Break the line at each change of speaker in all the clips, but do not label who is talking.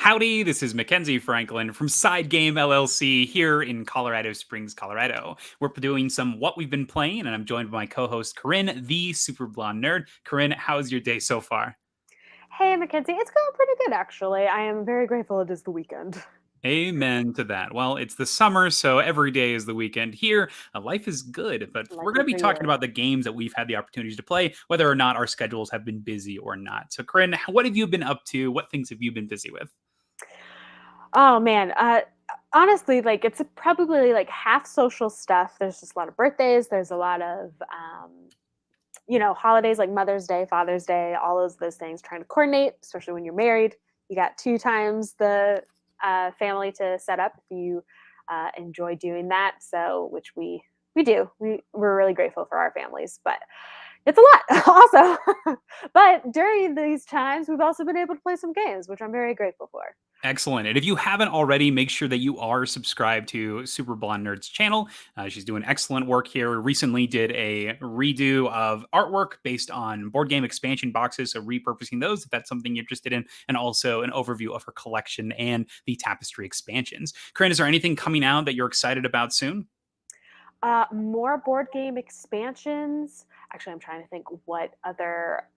Howdy, this is Mackenzie Franklin from SideGame LLC here in Colorado Springs, Colorado. We're doing some What We've Been Playing, and I'm joined by my co-host Corinn, the SuperBlondenerd. Corinn, how's your day so far?
Hey, Mackenzie, it's going pretty good, actually. I am very grateful it is the weekend.
Amen to that. Well, it's the summer, so every day is the weekend here. Life is good, but we're
Life
going
is
to be talking
good.
about the games that we've had the opportunities to play, whether or not our schedules have been busy or not. So, Corinn, what have you been up to? What things have you been busy with?
Oh man, honestly, like it's probably like half social stuff. There's just a lot of birthdays. There's a lot of holidays like Mother's Day, Father's Day, all those things. Trying to coordinate, especially when you're married. You got two times the family to set up if you enjoy doing that. So, which we do. We're really grateful for our families, but it's a lot also. But during these times, we've also been able to play some games, which I'm very grateful for.
Excellent. And if you haven't already, make sure that you are subscribed to Super Blonde Nerd's channel. She's doing excellent work here. We recently did a redo of artwork based on board game expansion boxes, so repurposing those if that's something you're interested in, and also an overview of her collection and the Tapestry expansions. Corinn, is there anything coming out that you're excited about soon?
More board game expansions. Actually, I'm trying to think what other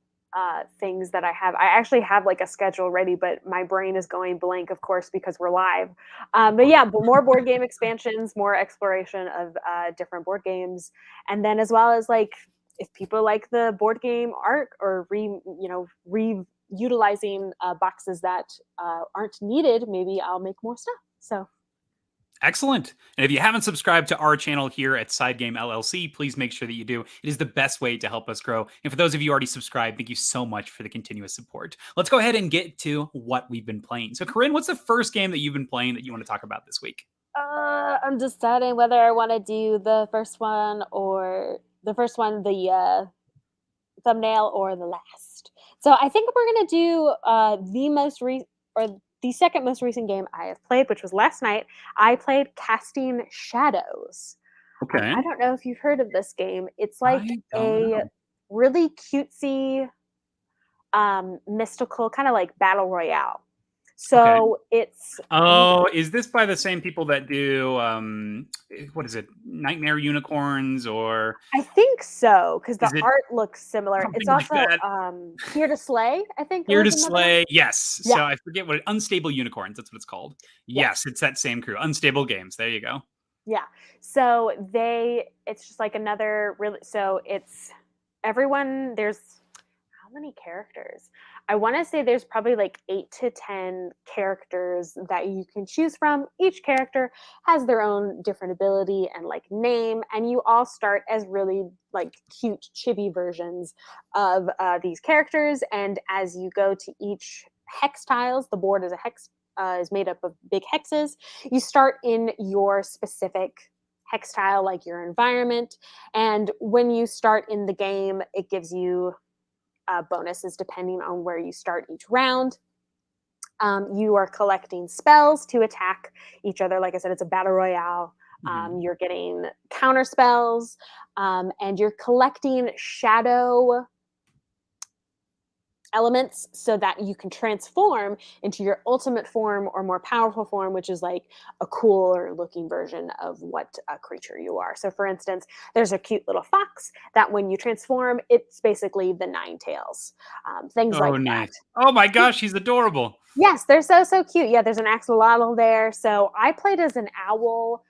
things that I have. I actually have like a schedule ready, but my brain is going blank, of course, because we're live. But yeah, more board game expansions, more exploration of different board games, and then as well as like if people like the board game art or reutilizing boxes that aren't needed, maybe I'll make more stuff. So
Excellent. And if you haven't subscribed to our channel here at SideGame LLC, please make sure that you do. It is the best way to help us grow. And for those of you already subscribed, thank you so much for the continuous support. Let's go ahead and get to what we've been playing. So, Corinn, what's the first game that you've been playing that you want to talk about this week?
I'm deciding whether I want to do the thumbnail, or the last. So I think we're gonna do the second most recent game I have played, which was last night. I played Casting Shadows.
Okay.
I don't know if you've heard of this game. It's like
I don't
a
know.
really cutesy, mystical kind of like battle royale.
Okay.
So it's
Oh, is this by the same people that do what is it? Nightmare Unicorns, or
I think so, because the
is it
art looks similar. It's
something like
also,
that?
Here to Slay, I think
Here to
was another one.
Slay. Yes.
Yeah,
So I forget what Unstable Unicorns, that's what it's called. Yes,
yes,
it's that same crew. Unstable Games. There you go.
yeah. So it's just like another really, so it's everyone, there's how many characters? I wanna say there's probably like 8 to 10 characters that you can choose from. Each character has their own different ability and like name, and you all start as really like cute chibi versions of these characters. And as you go to each hex tiles, the board is a hex is made up of big hexes. You start in your specific hex tile, like your environment, and when you start in the game, it gives you bonuses depending on where you start each round. You are collecting spells to attack each other. Like I said, it's a battle royale.
Mhm.
You're getting counter spells, and you're collecting shadow elements so that you can transform into your ultimate form or more powerful form, which is like a cooler looking version of what a creature you are. So, for instance, there's a cute little fox that when you transform, it's basically the nine tails, things
Oh,
like
nice.
that.
Oh my gosh, he's adorable.
Yes, they're so cute. Yeah, there's an axolotl there. So I played as an owl.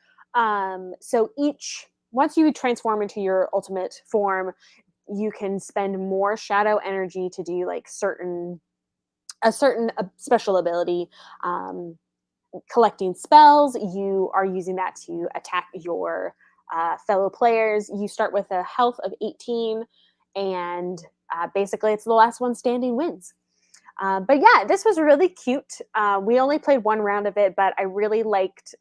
So each once you transform into your ultimate form, you can spend more shadow energy to do like certain special ability. Collecting spells, you are using that to attack your fellow players. You start with a health of 18, and basically it's the last one standing wins. But yeah, this was really cute. We only played one round of it, but I really liked,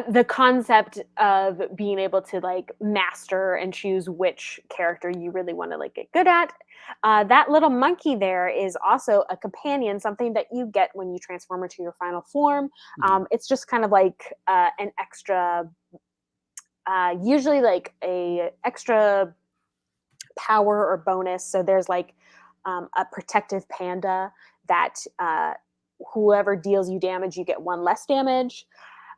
the concept of being able to like master and choose which character you really want to like get good at. That little monkey there is also a companion, something that you get when you transform into your final form.
Mhm.
It's just kind of like an extra, usually like a extra power or bonus. So there's like a protective panda that whoever deals you damage, you get 1 less damage.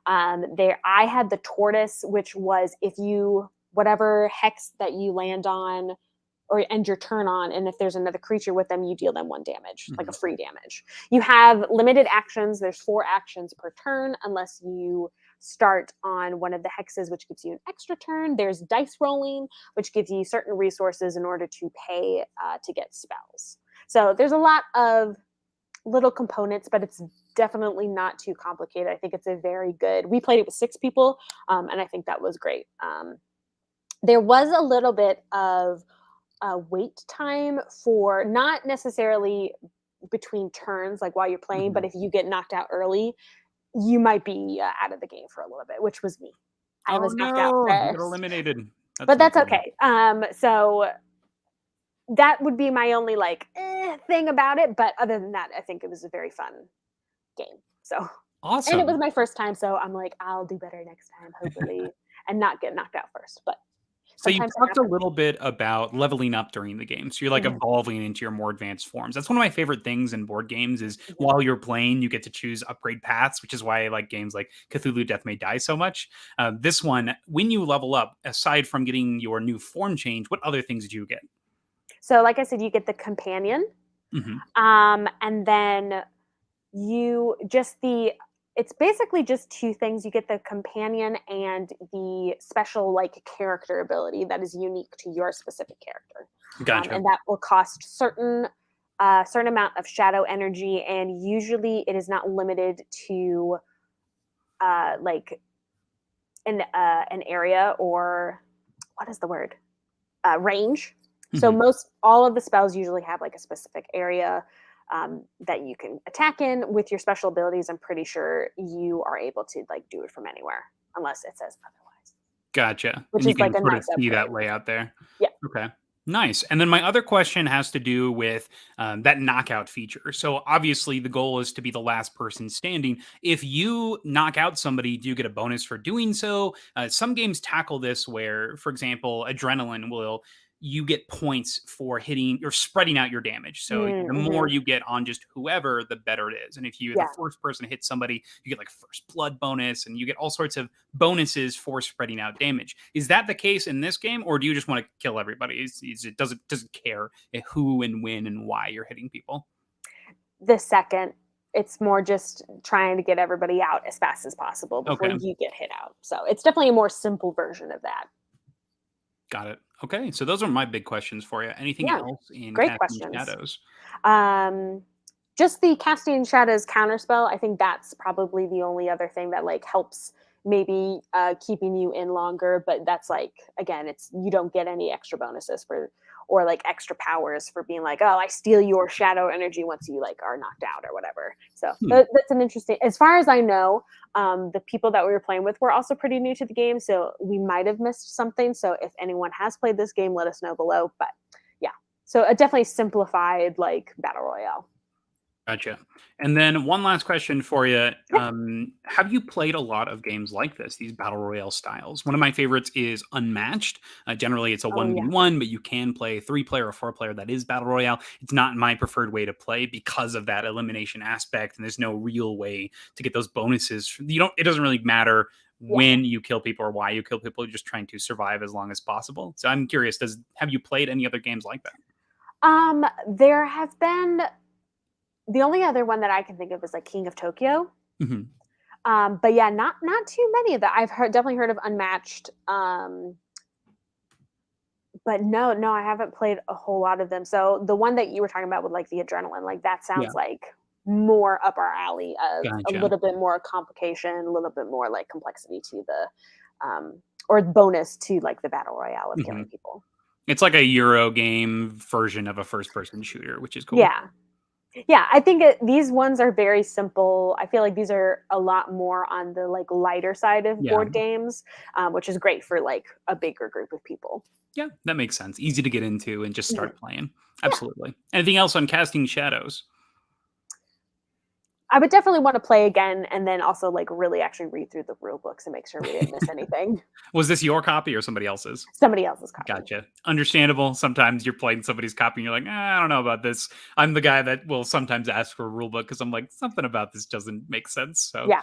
I had the tortoise, which was if you whatever hex that you land on or end your turn on, and if there's another creature with them, you deal them 1 damage, like a free damage. You have limited actions. There's 4 actions per turn, unless you start on one of the hexes, which gives you an extra turn. There's dice rolling, which gives you certain resources in order to pay to get spells. So there's a lot of little components, but it's definitely not too complicated. I think it's a very good. We played it with 6 people, and I think that was great. There was a little bit of wait time for not necessarily between turns, like while you're playing, but if you get knocked out early, you might be out of the game for a little bit, which was me. I was knocked out
You got
first,
eliminated.
but that's okay. So that would be my only thing about it. But other than that, I think it was a very fun game. So
Awesome.
And it was my first time, so I'm like, I'll do better next time, hopefully, and not get knocked out first. But
So you
sometimes it
talked a
happens.
little bit about leveling up during the game. So you're like
Mhm.
evolving into your more advanced forms. That's one of my favorite things in board games is
Mhm.
while you're playing, you get to choose upgrade paths, which is why I like games like Cthulhu Death May Die so much. This one, when you level up, aside from getting your new form change, what other things do you get?
So, like I said, you get the companion,
Hmm.
and then you just the. It's basically just 2 things. You get the companion and the special character ability that is unique to your specific character,
Gotcha.
and that will cost certain amount of shadow energy, and usually it is not limited to like an area or what is the word range. So
Hmm.
all of the spells usually have like a specific area that you can attack in with your special abilities. I'm pretty sure you are able to do it from anywhere unless it says otherwise,
Gotcha.
which
And you
is like
can
a
sort of
nice
see
upgrade.
that layout there.
Yeah.
Okay. Nice. And then my other question has to do with that knockout feature. So obviously the goal is to be the last person standing. If you knock out somebody, do you get a bonus for doing so? Some games tackle this where, for example, Adrenaline will you get points for hitting or spreading out your damage. So the more
Mm-hmm.
you get on just whoever, the better it is. And if you're the
Yeah.
first person to hit somebody, you get like first blood bonus and you get all sorts of bonuses for spreading out damage. Is that the case in this game, or do you just want to kill everybody? It doesn't care who and when and why you're hitting people?
The second, it's more just trying to get everybody out as fast as possible before
Okay,
you get hit out. So it's definitely a more simple version of that.
got it. Okay, so those are my big questions for you. Anything
Yeah.
else in
Great
Casting
questions.
Shadows?
Um, just the casting shadows counterspell. I think that's probably the only other thing that helps maybe keeping you in longer. But that's again, it's you don't get any extra bonuses for or extra powers for being oh, I steal your shadow energy once you are knocked out or whatever. So
Hmm.
that's an interesting. As far as I know, the people that we were playing with were also pretty new to the game, so we might have missed something. So if anyone has played this game, let us know below. But yeah, so a definitely simplified battle royale.
Gotcha. And then one last question for you.
Yeah.
Have you played a lot of games like this, these battle royale styles? One of my favorites is Unmatched. Generally, it's a
Oh yeah.
1v1, but you can play 3-player or 4-player. That is battle royale. It's not my preferred way to play because of that elimination aspect, and there's no real way to get those bonuses. You don't. It doesn't really matter
Yeah.
when you kill people or why you kill people. You're just trying to survive as long as possible. So I'm curious. Have you played any other games like that?
There have been the only other one that I can think of is King of Tokyo.
Hmm.
But yeah, not too many of that. Definitely heard of Unmatched. But no, I haven't played a whole lot of them. So the one that you were talking about with the adrenaline, that
Yeah.
sounds more up our alley of a
Gotcha.
little bit more complication, a little bit more complexity to or bonus to the battle royale of
Mhm.
killing people.
It's like a Euro game version of a first-person shooter, which is cool.
Yeah. Yeah, I think these ones are very simple. I feel like these are a lot more on the lighter side of
Yeah.
board games, which is great for a bigger group of people.
Yeah, that makes sense. Easy to get into and just
Mhm.
start playing.
Yeah.
Absolutely. Anything else on Casting Shadows?
I would definitely want to play again, and then also like really actually read through the rule books and make sure we didn't miss anything.
Was this your copy or somebody else's?
Somebody else's copy.
Gotcha. Understandable. Sometimes you're playing somebody's copy and you're like, I don't know about this. I'm the guy that will sometimes ask for a rule book because I'm like, something about this doesn't make sense. So,
Yeah.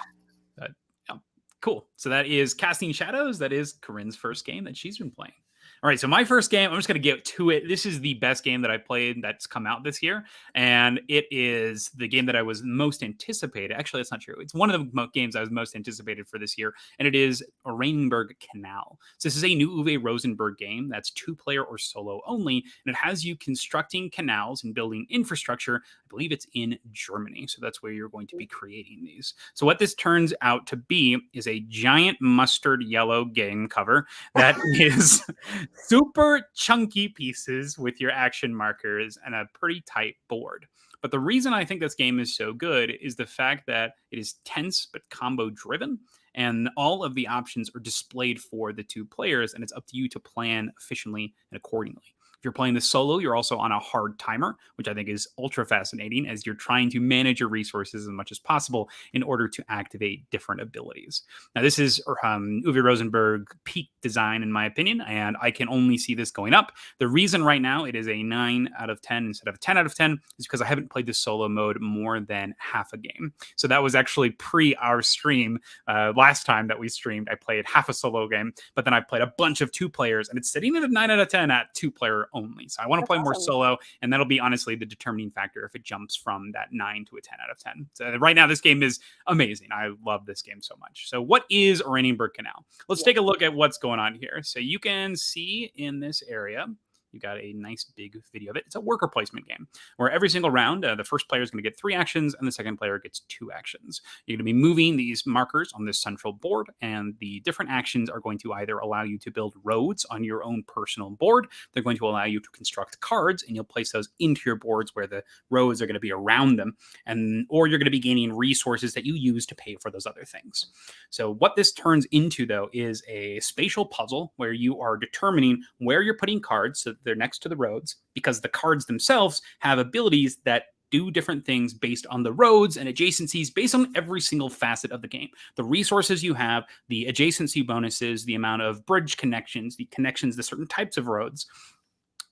yeah. Cool. So that is Casting Shadows. That is Corinn's first game that she's been playing. All right, so my first game, I'm just going to get to it. This is the best game that I played that's come out this year, and it is the game that I was most anticipated. Actually, that's not true. It's one of the games I was most anticipated for this year, and it is Oranienburger Kanal. So this is a new Uwe Rosenberg game that's 2-player or solo only, and it has you constructing canals and building infrastructure. I believe it's in Germany, so that's where you're going to be creating these. So what this turns out to be is a giant mustard yellow game cover that is super chunky pieces with your action markers and a pretty tight board. But the reason I think this game is so good is the fact that it is tense but combo driven, and all of the options are displayed for the 2 players, and it's up to you to plan efficiently and accordingly. If you're playing this solo, you're also on a hard timer, which I think is ultra fascinating as you're trying to manage your resources as much as possible in order to activate different abilities. Now, this is Uwe Rosenberg peak design, in my opinion, and I can only see this going up. The reason right now it is a 9 out of 10 instead of a 10 out of 10 is because I haven't played this solo mode more than half a game. So that was actually pre our stream. Last time that we streamed, I played half a solo game, but then I played a bunch of 2 players, and it's sitting at a 9 out of 10 at 2-player only. So I want to play more solo, and that'll be honestly the determining factor if it jumps from that 9 to a 10 out of 10. So right now, this game is amazing. I love this game so much. So what is Oranienburg Kanal? Let's take a look at what's going on here. So you can see in this area, you got a nice big video of it. It's a worker placement game where every single round, the first player is going to get 3 actions and the second player gets 2 actions. You're going to be moving these markers on this central board, and the different actions are going to either allow you to build roads on your own personal board. They're going to allow you to construct cards, and you'll place those into your boards where the roads are going to be around them, or you're going to be gaining resources that you use to pay for those other things. So what this turns into, though, is a spatial puzzle where you are determining where you're putting cards so they're next to the roads, because the cards themselves have abilities that do different things based on the roads and adjacencies, based on every single facet of the game. The resources you have, the adjacency bonuses, the amount of bridge connections, the connections to certain types of roads.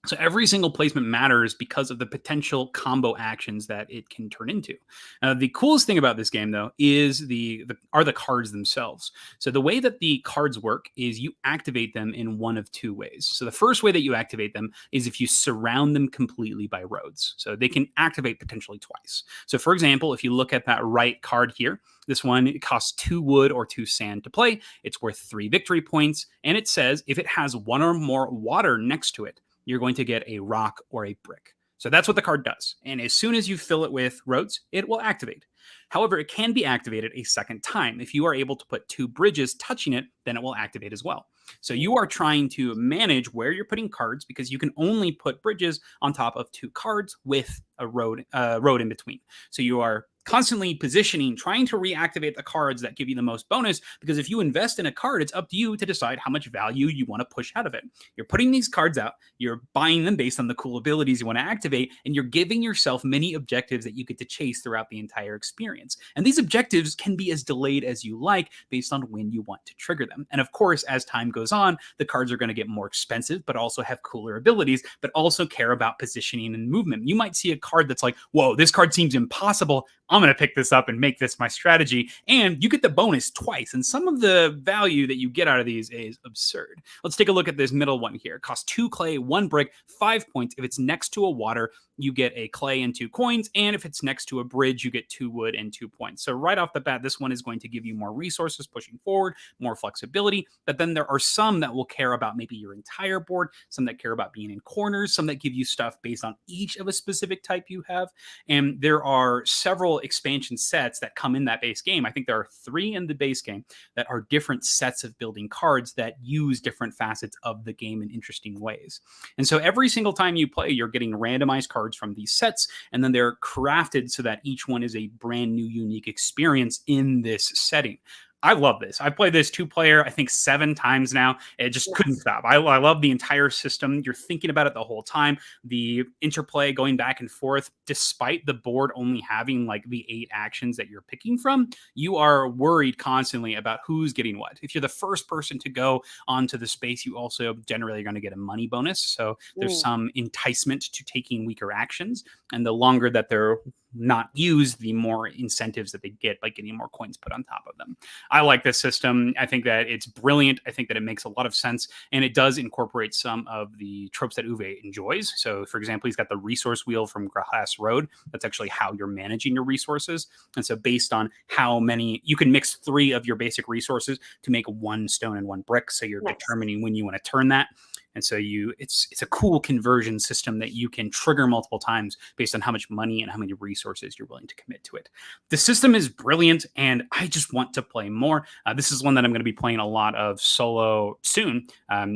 So every single placement matters because of the potential combo actions that it can turn into. The coolest thing about this game, though, is the cards themselves. So the way that the cards work is you activate them in one of 2 ways. So the first way that you activate them is if you surround them completely by roads. So they can activate potentially twice. So for example, if you look at that right card here, this one, it costs 2 wood or 2 sand to play. It's worth 3 victory points. And it says if it has 1 or more water next to it, you're going to get a rock or a brick. So that's what the card does. And as soon as you fill it with roads, it will activate. However, it can be activated a second time. If you are able to put 2 bridges touching it, then it will activate as well. So you are trying to manage where you're putting cards, because you can only put bridges on top of 2 cards with a road in between. So you are constantly positioning, trying to reactivate the cards that give you the most bonus, because if you invest in a card, it's up to you to decide how much value you want to push out of it. You're putting these cards out, you're buying them based on the cool abilities you want to activate, and you're giving yourself many objectives that you get to chase throughout the entire experience. And these objectives can be as delayed as you like based on when you want to trigger them. And of course, as time goes on, the cards are going to get more expensive, but also have cooler abilities, but also care about positioning and movement. You might see a card that's like, whoa, this card seems impossible. I'm going to pick this up and make this my strategy. And you get the bonus twice. And some of the value that you get out of these is absurd. Let's take a look at this middle one here. It costs 2 clay, 1 brick, 5 points. If it's next to a water, you get a clay and 2 coins. And if it's next to a bridge, you get 2 wood and 2 points. So right off the bat, this one is going to give you more resources pushing forward, more flexibility. But then there are some that will care about maybe your entire board, some that care about being in corners, some that give you stuff based on each of a specific type you have. And there are several expansion sets that come in that base game. I think there are 3 in the base game that are different sets of building cards that use different facets of the game in interesting ways. And so every single time you play, you're getting randomized cards from these sets, and then they're crafted so that each one is a brand new, unique experience in this setting. I love this. I've played this 2-player, I think 7 times now. It just couldn't
Nice.
stop. I love the entire system. You're thinking about it the whole time. The interplay going back and forth, despite the board only having like the 8 actions that you're picking from, you are worried constantly about who's getting what. If you're the first person to go onto the space, you also generally are going to get a money bonus. So there's some enticement to taking weaker actions. And the longer that they're not used, the more incentives that they get by getting more coins put on top of them. I like this system. I think that it's brilliant. I think that it makes a lot of sense, and it does incorporate some of the tropes that Uwe enjoys. So, for example, he's got the resource wheel from Glass Road. That's actually how you're managing your resources. And so, based on how many, you can mix 3 of your basic resources to make 1 stone and 1 brick. So you're determining when you want to turn that. And so it's a cool conversion system that you can trigger multiple times based on how much money and how many resources you're willing to commit to it. The system is brilliant, and I just want to play more. This is one that I'm going to be playing a lot of solo soon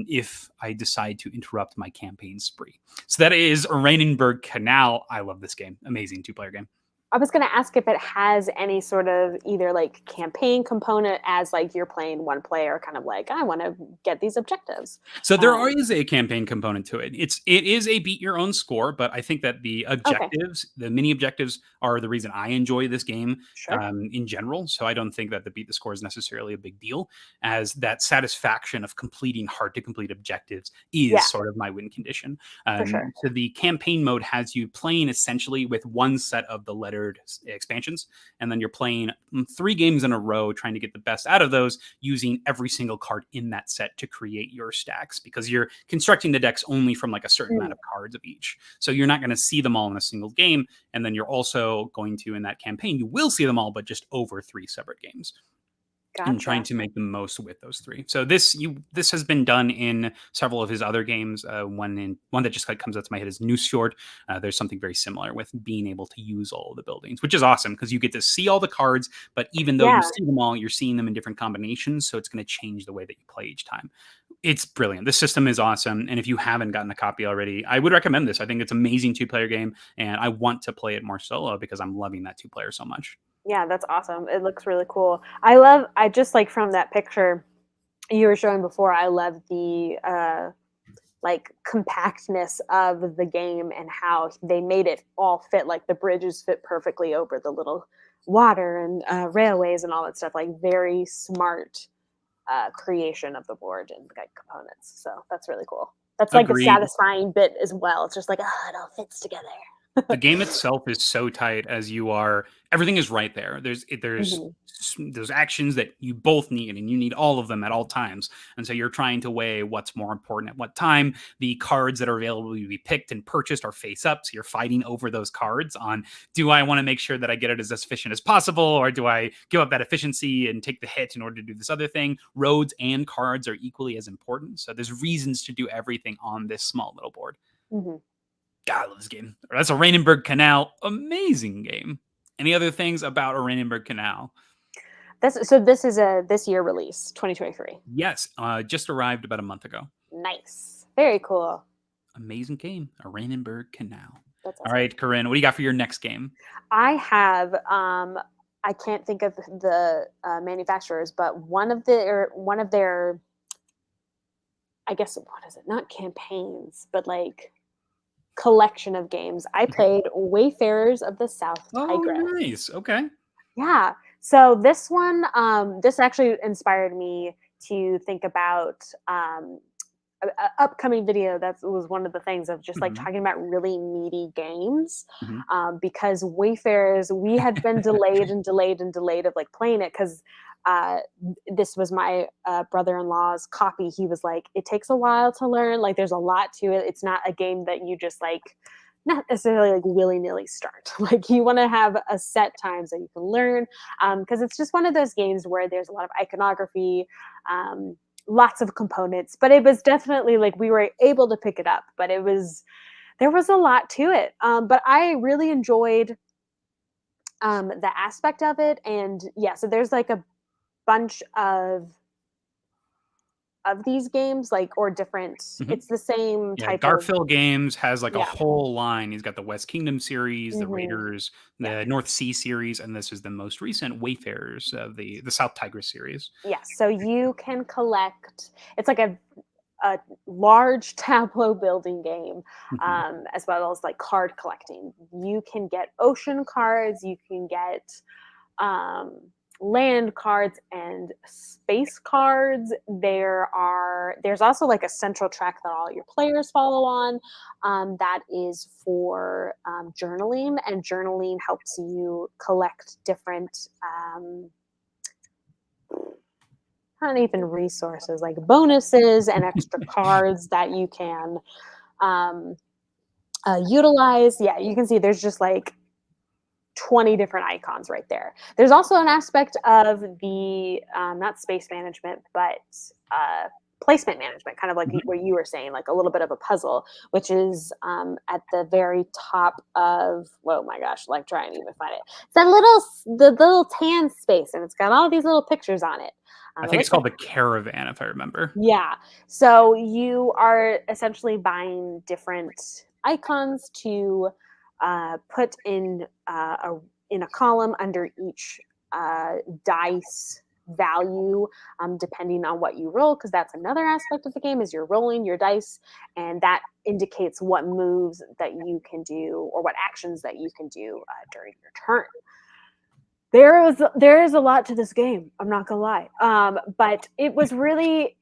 if I decide to interrupt my campaign spree. So that is Oranienburger Kanal. I love this game. Amazing 2-player game.
I was going to ask if it has any sort of either like campaign component as like you're playing 1 player, kind of like, I want to get these objectives.
So there is a campaign component to it. It is a beat your own score, but I think that the objectives, the mini objectives, are the reason I enjoy this game in general. So I don't think that the beat the score is necessarily a big deal, as that satisfaction of completing hard to complete objectives is sort of my win condition. So the campaign mode has you playing essentially with 1 set of the lettered expansions, and then you're playing 3 games in a row trying to get the best out of those, using every single card in that set to create your stacks, because you're constructing the decks only from like a certain amount of cards of each. So you're not going to see them all in a single game, and then you're also going to, in that campaign, you will see them all, but just over 3 separate games. And trying to make the most with those 3. So this has been done in several of his other games. One that just like comes out to my head is Newsfjord. There's something very similar with being able to use all of the buildings, which is awesome because you get to see all the cards, but even though you see them all, you're seeing them in different combinations. So it's going to change the way that you play each time. It's brilliant. This system is awesome. And if you haven't gotten a copy already, I would recommend this. I think it's an amazing 2-player game, and I want to play it more solo because I'm loving that 2-player so much.
Yeah, that's awesome. It looks really cool. I just like from that picture you were showing before, I love the like compactness of the game and how they made it all fit. Like the bridges fit perfectly over the little water and railways and all that stuff. Like very smart creation of the board and like components. So that's really cool. That's like a satisfying bit as well. It's just like, oh, it all fits together.
The game itself is so tight, as everything is right there. There's those actions that you both need, and you need all of them at all times. And so you're trying to weigh what's more important at what time. The cards that are available to be picked and purchased are face up. So you're fighting over those cards on, do I want to make sure that I get it as efficient as possible, or do I give up that efficiency and take the hit in order to do this other thing? Roads and cards are equally as important. So there's reasons to do everything on this small little board. God, I love this game. That's Oranienburger Kanal. Amazing game. Any other things about Oranienburger Kanal?
This is a this year release, 2023.
Yes, just arrived about a month ago.
Nice. Very cool.
Amazing game. Oranienburger Kanal.
That's awesome.
All right, Corinn, what do you got for your next game?
I have I can't think of the manufacturers, but one of their I guess, what is it? Not campaigns, but like collection of games. I played Wayfarers of the South Tigris.
Oh, nice. Okay.
Yeah. So this one, this actually inspired me to think about an upcoming video. That was one of the things of just like talking about really meaty games, because Wayfarers, we had been delayed and delayed and delayed of like playing it because this was my brother-in-law's copy. He was like, it takes a while to learn. Like there's a lot to it. It's not a game that you just like, not necessarily like willy-nilly start. Like you want to have a set time so you can learn, because it's just one of those games where there's a lot of iconography, lots of components, but it was definitely like we were able to pick it up, but there was a lot to it. But I really enjoyed the aspect of it. And yeah, so there's like a bunch of of these games, like, or different. It's the same
Yeah,
type of.
Garfield Games has like a
Yeah.
whole line. He's got the West Kingdom series, the
Hmm.
Raiders,
Yeah.
the North Sea series, and this is the most recent Wayfarers, the South Tigris series.
Yes. So you can collect. It's like a large tableau building game,
Mhm.
as well as like card collecting. You can get ocean cards. You can get um, land cards and space cards. There's also like a central track that all your players follow on. That is for journaling, and journaling helps you collect different. Not even resources, like bonuses and extra cards that you can um, utilize. Yeah, you can see there's just like 20 different icons right there. There's also an aspect of the not space management, but placement management, kind of like
Mhm.
what you were saying, like a little bit of a puzzle, which is at the very top of. Oh my gosh, like try and even find it. It's the little tan space, and it's got all these little pictures on it.
I
It
think it's
looks like.
called the Caravan, if I remember.
Yeah. So you are essentially buying different icons to put in a column under each dice value, depending on what you roll, because that's another aspect of the game is you're rolling your dice, and that indicates what moves that you can do or what actions that you can do during your turn. There is a lot to this game. I'm not gonna lie, but it was really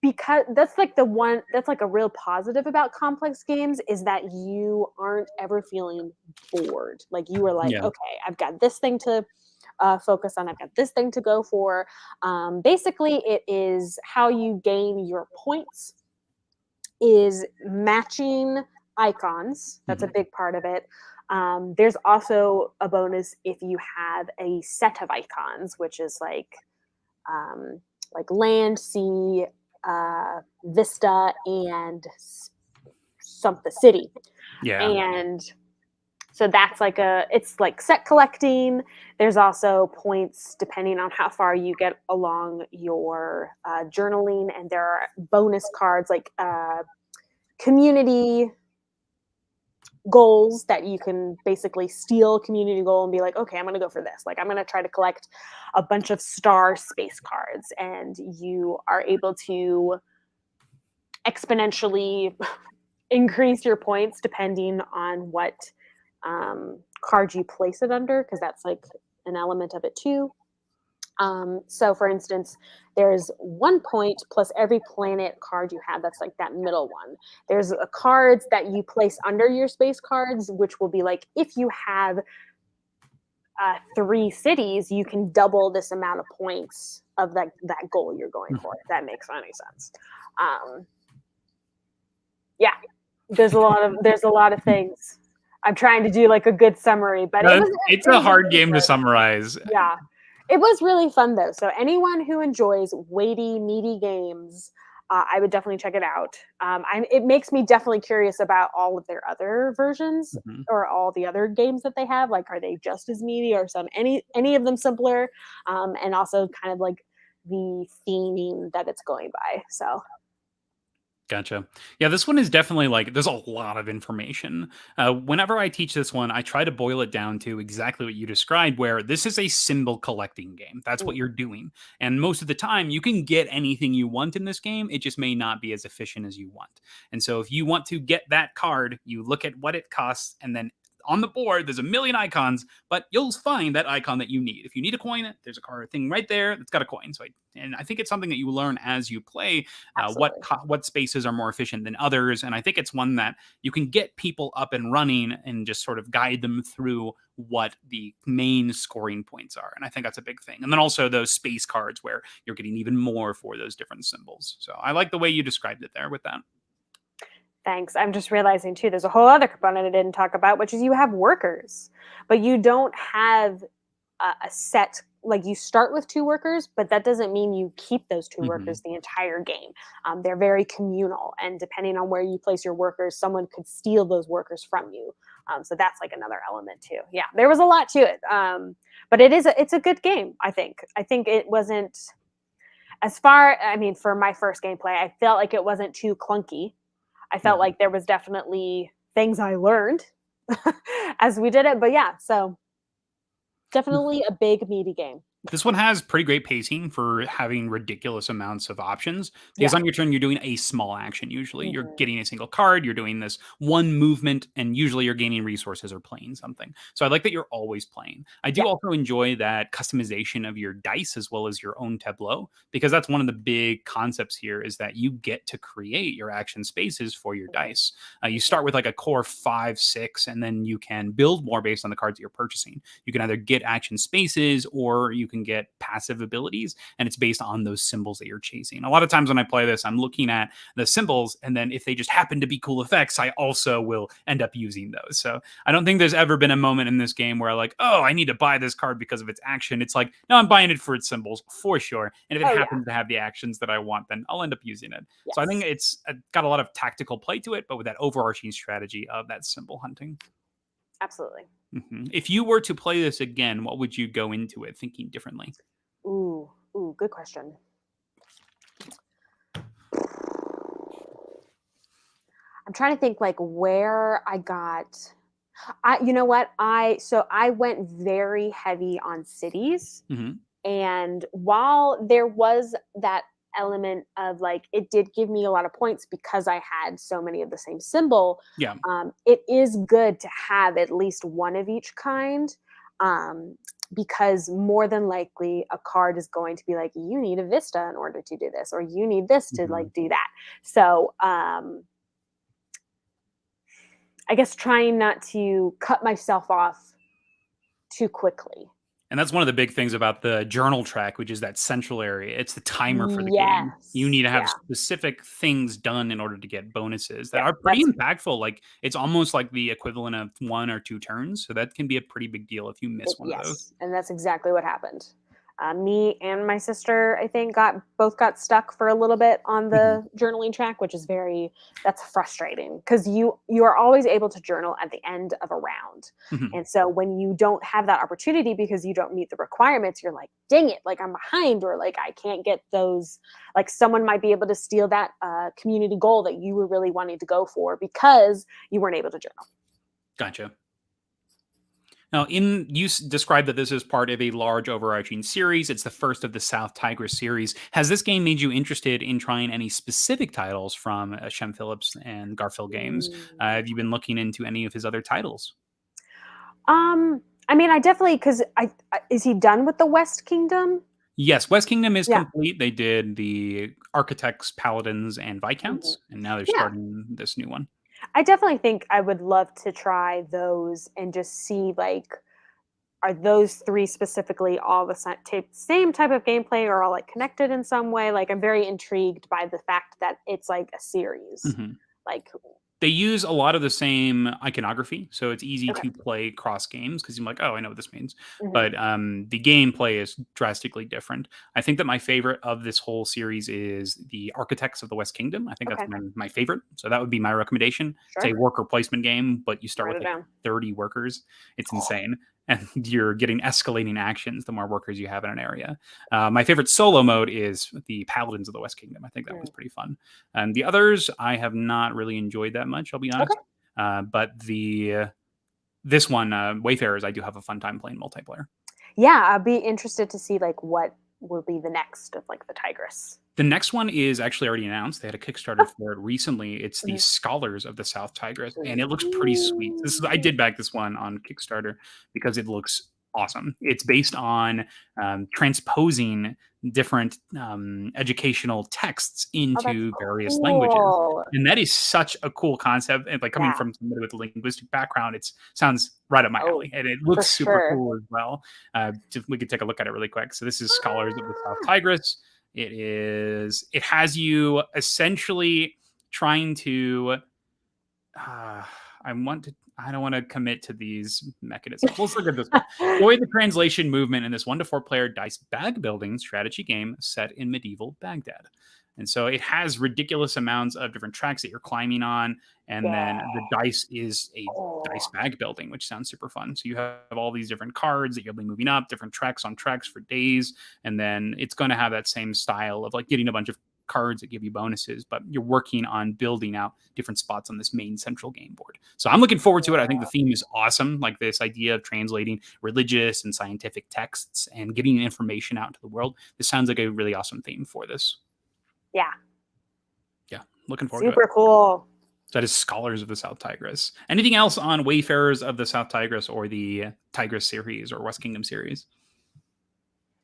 because that's like a real positive about complex games is that you aren't ever feeling bored. Like you were like,
Yeah.
okay, I've got this thing to focus on. I've got this thing to go for. Basically, it is how you gain your points is matching icons. That's a
Mhm.
big part of it. There's also a bonus if you have a set of icons, which is like land, sea, vista, and the city.
Yeah.
And so that's it's like set collecting. There's also points depending on how far you get along your journaling, and there are bonus cards like community goals that you can basically steal community goal and be like, okay, I'm going to go for this. Like, I'm going to try to collect a bunch of star space cards, and you are able to exponentially increase your points depending on what card you place it under, because that's like an element of it too. So for instance, there's 1 point plus every planet card you have. That's like that middle one. There's a cards that you place under your space cards, which will be like if you have 3 cities, you can double this amount of points of that goal you're going for. If that makes any sense. Um, yeah, there's a lot of things. I'm trying to do like a good summary, but
It's
it
a
was a
hard
really
game to
good.
summarize.
Yeah. It was really fun though. So anyone who enjoys weighty, meaty games, I would definitely check it out. It makes me definitely curious about all of their other versions
Mhm.
or all the other games that they have. Like, are they just as meaty, or any of them simpler? And also kind of like the theming that it's going by. So
Gotcha. Yeah, this one is definitely like there's a lot of information. Whenever I teach this one, I try to boil it down to exactly what you described, where this is a symbol collecting game. That's what
mm,
you're doing. And most of the time, you can get anything you want in this game. It just may not be as efficient as you want. And so if you want to get that card, you look at what it costs, and then on the board, there's a million icons, but you'll find that icon that you need. If you need a coin, there's a card thing right there that's got a coin. And I think it's something that you learn as you play
absolutely.
what spaces are more efficient than others. And I think it's one that you can get people up and running and just sort of guide them through what the main scoring points are. And I think that's a big thing. And then also those space cards where you're getting even more for those different symbols. So I like the way you described it there with that.
Thanks. I'm just realizing too, there's a whole other component I didn't talk about, which is you have workers, but you don't have a set. Like you start with 2 workers, but that doesn't mean you keep those 2
Hmm.
workers the entire game. They're very communal, and depending on where you place your workers, someone could steal those workers from you. So that's like another element too. Yeah, there was a lot to it, but it's a good game. I think it wasn't for my first gameplay, I felt like it wasn't too clunky. I felt like there was definitely things I learned as we did it. But yeah, so definitely a big, meaty game.
This one has pretty great pacing for having ridiculous amounts of options. Because
Yeah.
on your turn, you're doing a small action. Usually, you're
Mhm.
getting a single card, you're doing this one movement, and usually you're gaining resources or playing something. So I like that you're always playing. I do
Yeah.
also enjoy that customization of your dice as well as your own tableau, because that's one of the big concepts here is that you get to create your action spaces for your dice. You start with like a core 5, 6, and then you can build more based on the cards that you're purchasing. You can either get action spaces or you can get passive abilities, and it's based on those symbols that you're chasing. A lot of times when I play this, I'm looking at the symbols, and then if they just happen to be cool effects, I also will end up using those. So I don't think there's ever been a moment in this game where I like, oh, I need to buy this card because of its action. It's like, no, I'm buying it for its symbols for sure. And if it
Oh, yeah.
happens to have the actions that I want, then I'll end up using it.
Yes.
So I think it's got a lot of tactical play to it, but with that overarching strategy of that symbol hunting.
Absolutely.
If you were to play this again, what would you go into it thinking differently?
Ooh, good question. I'm trying to think like where I got. You know what? I went very heavy on cities, and while there was that element of like it did give me a lot of points because I had so many of the same symbol.
Yeah.
It is good to have at least one of each kind. Because more than likely a card is going to be like, you need a vista in order to do this, or you need this to like do that. So I guess trying not to cut myself off too quickly.
And that's one of the big things about the journal track, which is that central area. It's the timer for the game.
Yes.
You need to have
Yeah.
specific things done in order to get bonuses that
Yeah,
are pretty impactful. Like it's almost like the equivalent of 1 or 2 turns. So that can be a pretty big deal if you miss one of those.
Yes, and that's exactly what happened. Me and my sister, I think, both got stuck for a little bit on the journaling track, which is that's frustrating because you are always able to journal at the end of a round. And so when you don't have that opportunity because you don't meet the requirements, you're like, dang it, like I'm behind, or like I can't get those, like someone might be able to steal that community goal that you were really wanting to go for because you weren't able to journal.
Gotcha. Now, you described that this is part of a large overarching series. It's the first of the South Tigris series. Has this game made you interested in trying any specific titles from Shem Phillips and Garfield Games? Have you been looking into any of his other titles?
I mean, I definitely, because is he done with the West Kingdom?
Yes, West Kingdom is complete. They did the Architects, Paladins, and Viscounts, and now they're starting this new one.
I definitely think I would love to try those and just see, like, are those 3 specifically all the same type of gameplay or all like connected in some way? Like, I'm very intrigued by the fact that it's like a series. Like,
they use a lot of the same iconography, so it's easy to play cross games because you're like, oh, I know what this means. But the gameplay is drastically different. I think that my favorite of this whole series is the Architects of the West Kingdom. I think that's my favorite. So that would be my recommendation. It's a worker placement game, but you start with like 30 workers. It's insane. And you're getting escalating actions the more workers you have in an area. My favorite solo mode is the Paladins of the West Kingdom. I think that one's pretty fun. And the others, I have not really enjoyed that much, I'll be honest. But this one, Wayfarers, I do have a fun time playing multiplayer.
Yeah, I'd be interested to see like what will be the next of like the Tigris.
The next one is actually already announced. They had a Kickstarter for it recently. It's the Scholars of the South Tigris, and it looks pretty sweet. I did back this one on Kickstarter because it looks awesome. It's based on transposing different educational texts into various languages, and that is such a cool concept. And like coming from somebody with a linguistic background, it sounds right up my alley, and it looks super cool as well. We could take a look at it really quick. So this is Scholars of the South Tigris. It has you essentially trying to I don't want to commit to these mechanisms. Let's look at this one. Enjoy the translation movement in this 1 to 4 player dice bag building strategy game set in medieval Baghdad. And so it has ridiculous amounts of different tracks that you're climbing on. And then the dice is a dice bag building, which sounds super fun. So you have all these different cards that you'll be moving up, different tracks on tracks for days. And then it's going to have that same style of like getting a bunch of cards that give you bonuses, but you're working on building out different spots on this main central game board. So I'm looking forward to it. I think the theme is awesome. Like this idea of translating religious and scientific texts and getting information out into the world. This sounds like a really awesome theme for this.
Yeah.
Yeah. Looking forward to it.
Super cool.
So that is Scholars of the South Tigris. Anything else on Wayfarers of the South Tigris or the Tigris series or West Kingdom series?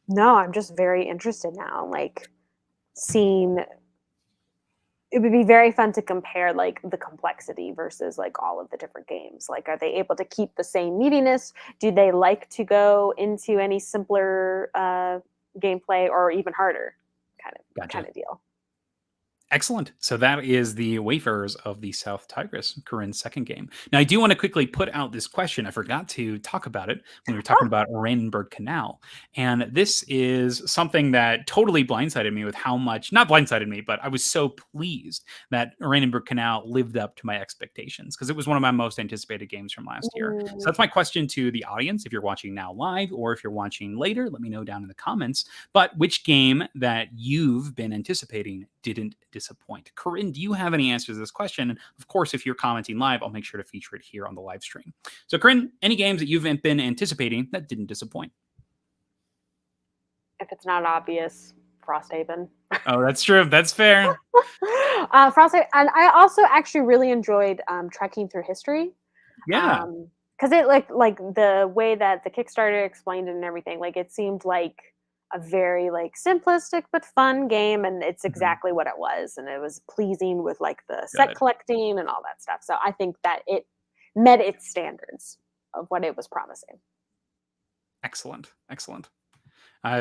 No, I'm just very interested now. Like, seeing, it would be very fun to compare like the complexity versus like all of the different games. Like, are they able to keep the same meatiness? Do they like to go into any simpler gameplay or even harder kind of deal?
Excellent. So that is the Wayfarers of the South Tigris, Corinn's second game. Now, I do want to quickly put out this question. I forgot to talk about it when we were talking about Oranienburger Kanal. And this is something that totally blindsided me with how much, not blindsided me, but I was so pleased that Oranienburger Kanal lived up to my expectations because it was one of my most anticipated games from last year. So that's my question to the audience. If you're watching now live or if you're watching later, let me know down in the comments. But which game that you've been anticipating didn't disappoint? Corinn, do you have any answers to this question? And of course, if you're commenting live, I'll make sure to feature it here on the live stream. So Corinn, any games that you've been anticipating that didn't disappoint?
If it's not obvious, Frosthaven.
Oh, that's true. That's fair.
Frosthaven, and I also actually really enjoyed trekking through history.
Yeah.
Because it like the way that the Kickstarter explained it and everything, like it seemed like a very like simplistic but fun game, and it's exactly what it was, and it was pleasing with like the set collecting and all that stuff. So I think that it met its standards of what it was promising.
Excellent.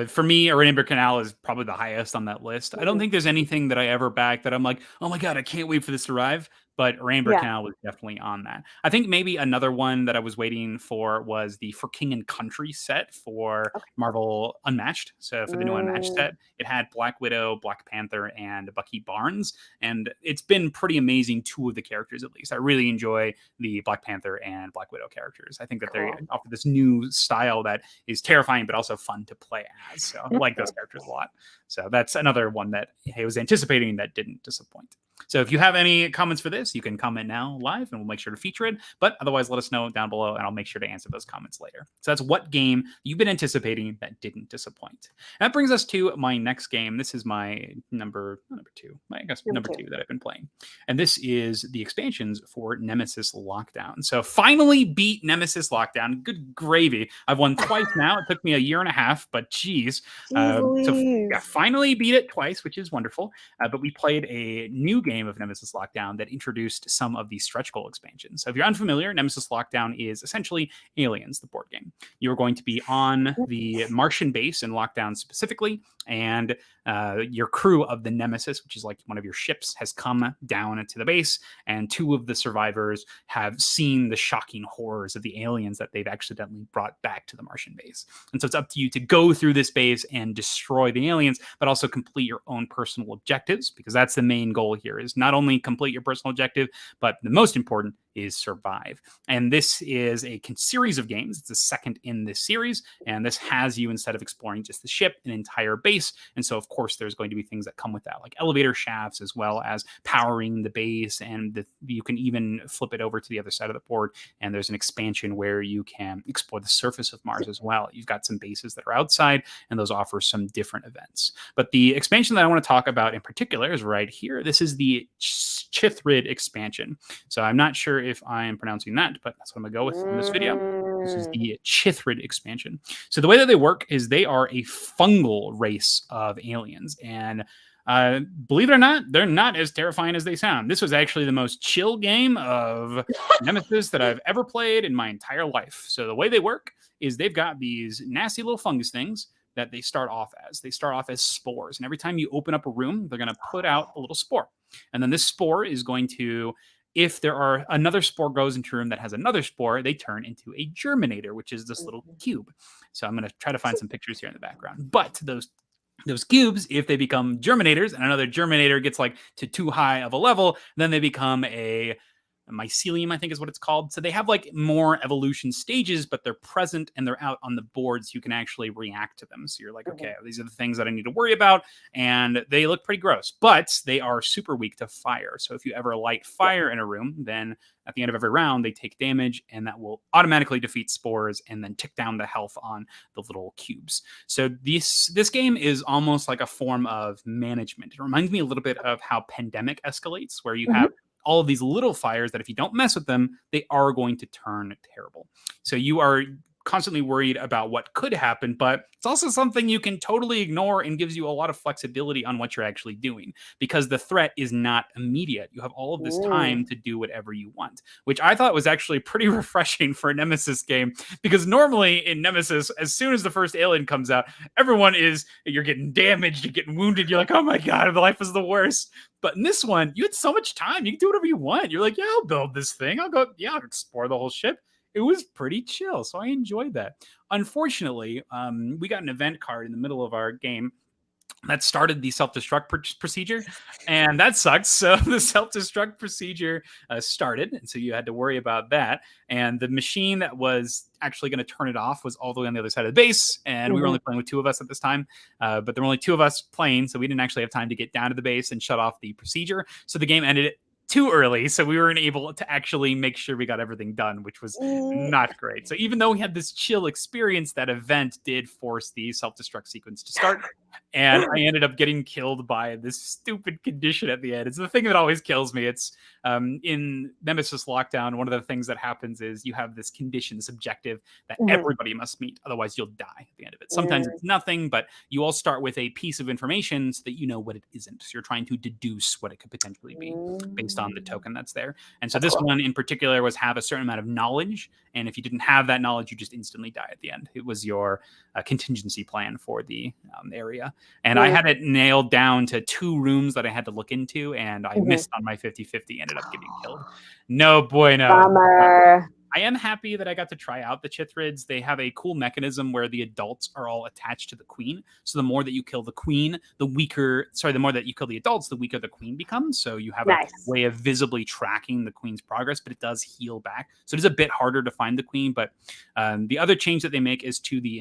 For me, Oranienburger Kanal is probably the highest on that list. I don't think there's anything that I ever backed that I'm like, oh my god, I can't wait for this to arrive. But Oranienburger Kanal was definitely on that. I think maybe another one that I was waiting for was the For King and Country set for Marvel Unmatched. So for the new Unmatched set, it had Black Widow, Black Panther, and Bucky Barnes. And it's been pretty amazing, two of the characters at least. I really enjoy the Black Panther and Black Widow characters. I think that they offer this new style that is terrifying, but also fun to play as. So I like those characters a lot. So that's another one that I was anticipating that didn't disappoint. So if you have any comments for this, you can comment now live and we'll make sure to feature it. But otherwise, let us know down below and I'll make sure to answer those comments later. So that's what game you've been anticipating that didn't disappoint. And that brings us to my next game. This is my number two that I've been playing. And this is the expansions for Nemesis Lockdown. So finally beat Nemesis Lockdown. Good gravy. I've won twice now. It took me a year and a half, but geez. Finally beat it twice, which is wonderful. But we played a new game of Nemesis Lockdown that introduced some of the stretch goal expansions. So if you're unfamiliar, Nemesis Lockdown is essentially Aliens, the board game. You're going to be on the Martian base in Lockdown specifically, and your crew of the Nemesis, which is like one of your ships, has come down to the base, and two of the survivors have seen the shocking horrors of the aliens that they've accidentally brought back to the Martian base. And so it's up to you to go through this base and destroy the aliens, but also complete your own personal objectives, because that's the main goal here, is not only complete your personal objective, but the most important is survive. And this is a series of games. It's the second in this series, and this has you, instead of exploring just the ship, an entire base. And so of course there's going to be things that come with that, like elevator shafts, as well as powering the base, and you can even flip it over to the other side of the board, and there's an expansion where you can explore the surface of Mars as well. You've got some bases that are outside, and those offer some different events. But the expansion that I want to talk about in particular is right here. This is the Chithrid expansion. So I'm not sure if I am pronouncing that, but that's what I'm gonna go with in this video. This is the Chithrid expansion. So the way that they work is they are a fungal race of aliens, and believe it or not, they're not as terrifying as they sound. This was actually the most chill game of Nemesis that I've ever played in my entire life. So the way they work is they've got these nasty little fungus things that they start off as. They start off as spores, and every time you open up a room, they're going to put out a little spore. And then this spore is going to, if there are another spore goes into a room that has another spore, they turn into a germinator, which is this little cube. So I'm going to try to find some pictures here in the background. But those Those cubes, if they become germinators, and another germinator gets like to too high of a level, then they become a mycelium, I think is what it's called. So they have like more evolution stages, but they're present and they're out on the board, so you can actually react to them. So you're like, okay, these are the things that I need to worry about, and they look pretty gross, but they are super weak to fire. So if you ever light fire in a room, then at the end of every round, they take damage, and that will automatically defeat spores and then tick down the health on the little cubes. So this game is almost like a form of management. It reminds me a little bit of how Pandemic escalates, where you have all of these little fires that if you don't mess with them, they are going to turn terrible. So you are constantly worried about what could happen, but it's also something you can totally ignore and gives you a lot of flexibility on what you're actually doing because the threat is not immediate. You have all of this time to do whatever you want, which I thought was actually pretty refreshing for a Nemesis game, because normally in Nemesis, as soon as the first alien comes out, you're getting damaged, you're getting wounded, you're like, oh my god, life is the worst. But in this one, you had so much time, you can do whatever you want. You're like, yeah, I'll build this thing, I'll explore the whole ship. It was pretty chill, so I enjoyed that. Unfortunately, we got an event card in the middle of our game that started the self-destruct procedure, and that sucked. So the self-destruct procedure started, and so you had to worry about that. And the machine that was actually going to turn it off was all the way on the other side of the base, and we were only playing with 2 of us at this time, but there were only 2 of us playing, so we didn't actually have time to get down to the base and shut off the procedure. So the game ended too early, so we weren't able to actually make sure we got everything done, which was not great. So even though we had this chill experience, that event did force the self-destruct sequence to start, and I ended up getting killed by this stupid condition at the end. It's the thing that always kills me. It's in Nemesis Lockdown, one of the things that happens is you have this condition, this objective that everybody must meet, otherwise you'll die at the end of it. Sometimes it's nothing, but you all start with a piece of information so that you know what it isn't. So you're trying to deduce what it could potentially be based on the token that's there. And so this one in particular was have a certain amount of knowledge, and if you didn't have that knowledge, you just instantly die at the end. It was your contingency plan for the area. And I had it nailed down to 2 rooms that I had to look into, and I missed on my 50-50, ended up getting killed. No bueno.
Bummer.
I am happy that I got to try out the Chithrids. They have a cool mechanism where the adults are all attached to the queen. So the more that you kill the queen, the more that you kill the adults, the weaker the queen becomes. So you have a way of visibly tracking the queen's progress, but it does heal back. So it is a bit harder to find the queen. But the other change that they make is to the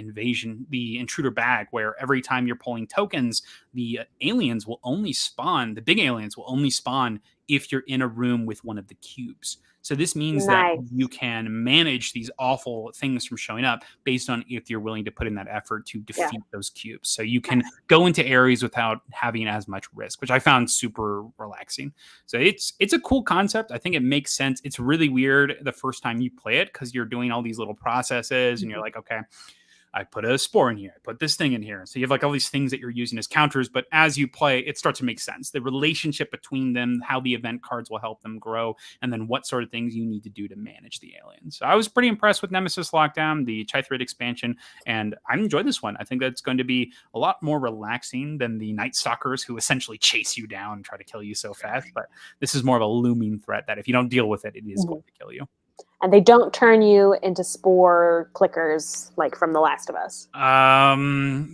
intruder bag, where every time you're pulling tokens, the aliens will only spawn, the big aliens will only spawn if you're in a room with one of the cubes. So this means that you can manage these awful things from showing up based on if you're willing to put in that effort to defeat those cubes. So you can go into areas without having as much risk, which I found super relaxing. So it's a cool concept. I think it makes sense. It's really weird the first time you play it because you're doing all these little processes and you're like, okay, I put a spore in here, I put this thing in here. So you have like all these things that you're using as counters, but as you play, it starts to make sense. The relationship between them, how the event cards will help them grow, and then what sort of things you need to do to manage the aliens. So I was pretty impressed with Nemesis Lockdown, the Chithrid expansion, and I enjoyed this one. I think that's going to be a lot more relaxing than the Night Stalkers, who essentially chase you down and try to kill you so fast. But this is more of a looming threat that if you don't deal with it, it is going to kill you.
And they don't turn you into spore clickers like from The Last of Us.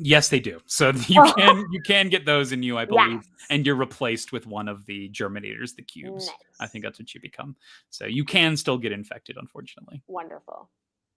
Yes, they do. So you can get those in you, I believe, and you're replaced with one of the germinators, the cubes. Nice. I think that's what you become. So you can still get infected, unfortunately.
Wonderful.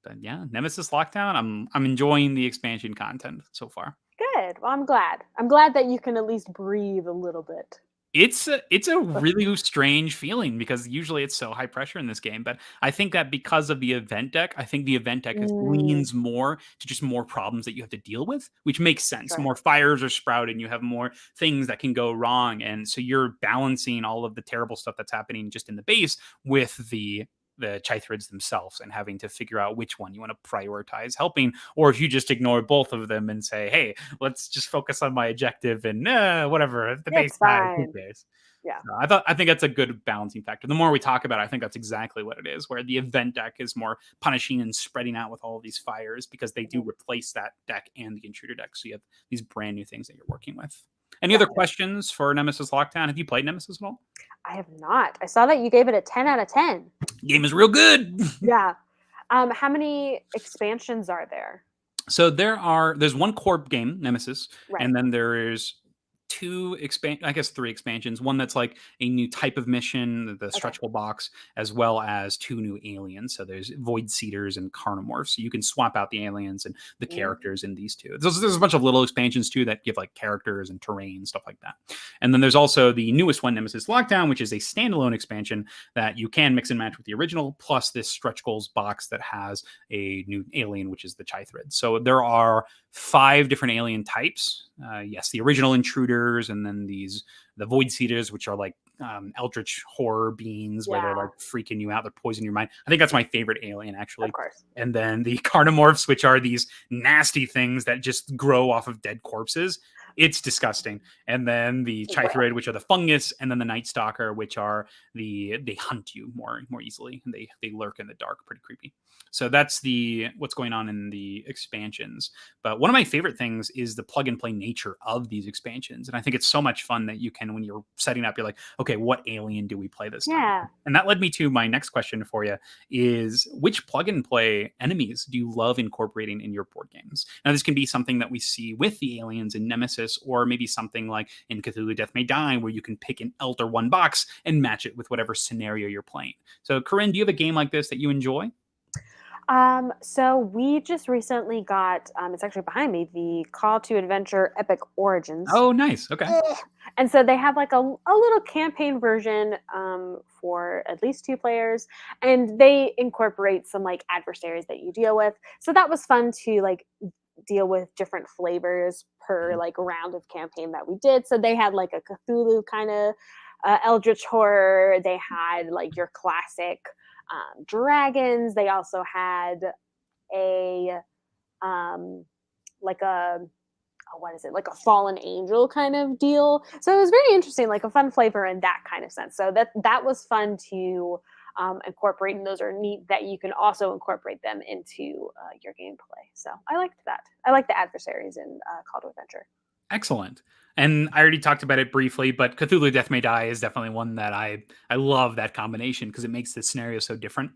But yeah, Nemesis Lockdown. I'm enjoying the expansion content so far.
Good. Well, I'm glad. I'm glad that you can at least breathe a little bit.
It's a really strange feeling because usually it's so high pressure in this game. But I think that because of the event deck, I think the event deck leans more to just more problems that you have to deal with, which makes sense. Sure. More fires are sprouting. You have more things that can go wrong. And so you're balancing all of the terrible stuff that's happening just in the base with the Chithrids themselves and having to figure out which one you want to prioritize helping, or if you just ignore both of them and say, hey, let's just focus on my objective and whatever, the base dies, who cares? Yeah. So I think that's a good balancing factor. The more we talk about it, I think that's exactly what it is, where the event deck is more punishing and spreading out with all of these fires because they do replace that deck and the intruder deck. So you have these brand new things that you're working with. Any other questions for Nemesis Lockdown? Have you played Nemesis at all?
I have not. I saw that you gave it a 10 out of 10.
Game is real good.
Yeah. How many expansions are there?
So there's one core game, Nemesis,
Right.
and then there's I guess three expansions. One that's like a new type of mission, the
Okay.
stretchable box, as well as two new aliens. So there's Void Seeders and Carnomorphs. So you can swap out the aliens and the
Mm.
characters in these two. There's a bunch of little expansions too that give like characters and terrain, stuff like that. And then there's also the newest one, Nemesis Lockdown, which is a standalone expansion that you can mix and match with the original, plus this stretch goals box that has a new alien, which is the Chithrid. So there are 5 different alien types. Yes, the original intruders, and then the void seeders, which are like eldritch horror beings, where they're
Yeah,
like freaking you out, they're poisoning your mind. I think that's my favorite alien,
of
actually.
course.
And then the carnomorphs, which are these nasty things that just grow off of dead corpses. It's disgusting. And then the
Well,
Chithrid, which are the fungus, and then the Night Stalker, which are they hunt you more easily, and they lurk in the dark, pretty creepy. So that's the what's going on in the expansions. But one of my favorite things is the plug and play nature of these expansions. And I think it's so much fun that you can, when you're setting up, you're like, okay, what alien do we play this time?
yeah.
And that led me to my next question for you is which plug and play enemies do you love incorporating in your board games? Now, this can be something that we see with the aliens in Nemesis, or maybe something like in Cthulhu Death May Die, where you can pick an Elder one box and match it with whatever scenario you're playing. So, Corinn, do you have a game like this that you enjoy?
So we just recently got, it's actually behind me, the Call to Adventure Epic Origins.
Oh, nice. Okay.
And so they have like a little campaign version for at least 2 players, and they incorporate some like adversaries that you deal with. So that was fun to like deal with different flavors per
Mhm.
like round of campaign that we did. So they had like a Cthulhu kind of eldritch horror. They had like your classic dragons. They also had a like a what is it, like a fallen angel kind of deal. So it was very interesting, like a fun flavor in that kind of sense. So that was fun to incorporate, and those are neat that you can also incorporate them into your gameplay. So I liked that. I like the adversaries in Call to Adventure.
Excellent. And I already talked about it briefly, but Cthulhu Death May Die is definitely one that I love that combination because it makes the scenario so different.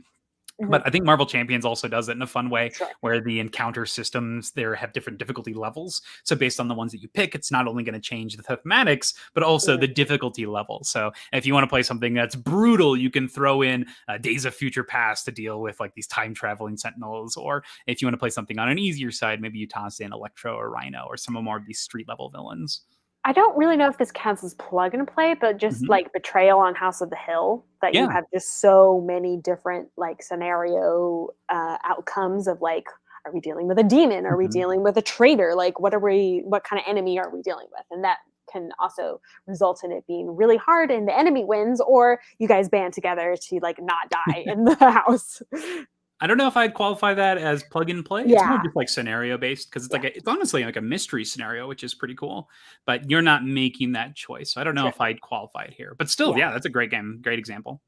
Hmm.
But I think Marvel Champions also does it in a fun way
Sure.
where the encounter systems there have different difficulty levels. So based on the ones that you pick, it's not only going to change the thematics, but also
Mm.
the difficulty level. So if you want to play something that's brutal, you can throw in Days of Future Past to deal with like these time traveling sentinels. Or if you want to play something on an easier side, maybe you toss in Electro or Rhino or some more of these street level villains.
I don't really know if this counts as plug and play, but just
Mhm.
like Betrayal on House of the Hill, that you
Yeah.
have just so many different like scenario outcomes of like, are we dealing with a demon? Are we
Mhm.
dealing with a traitor? Like, what kind of enemy are we dealing with? And that can also result in it being really hard and the enemy wins, or you guys band together to like not die in the house.
I don't know if I'd qualify that as plug and play. It's more
Yeah,
just like scenario based because
yeah,
it's honestly like a mystery scenario, which is pretty cool. But you're not making that choice. So I don't know
true.
if I'd qualify it here. But still,
Yeah,
yeah, that's a great game, great example.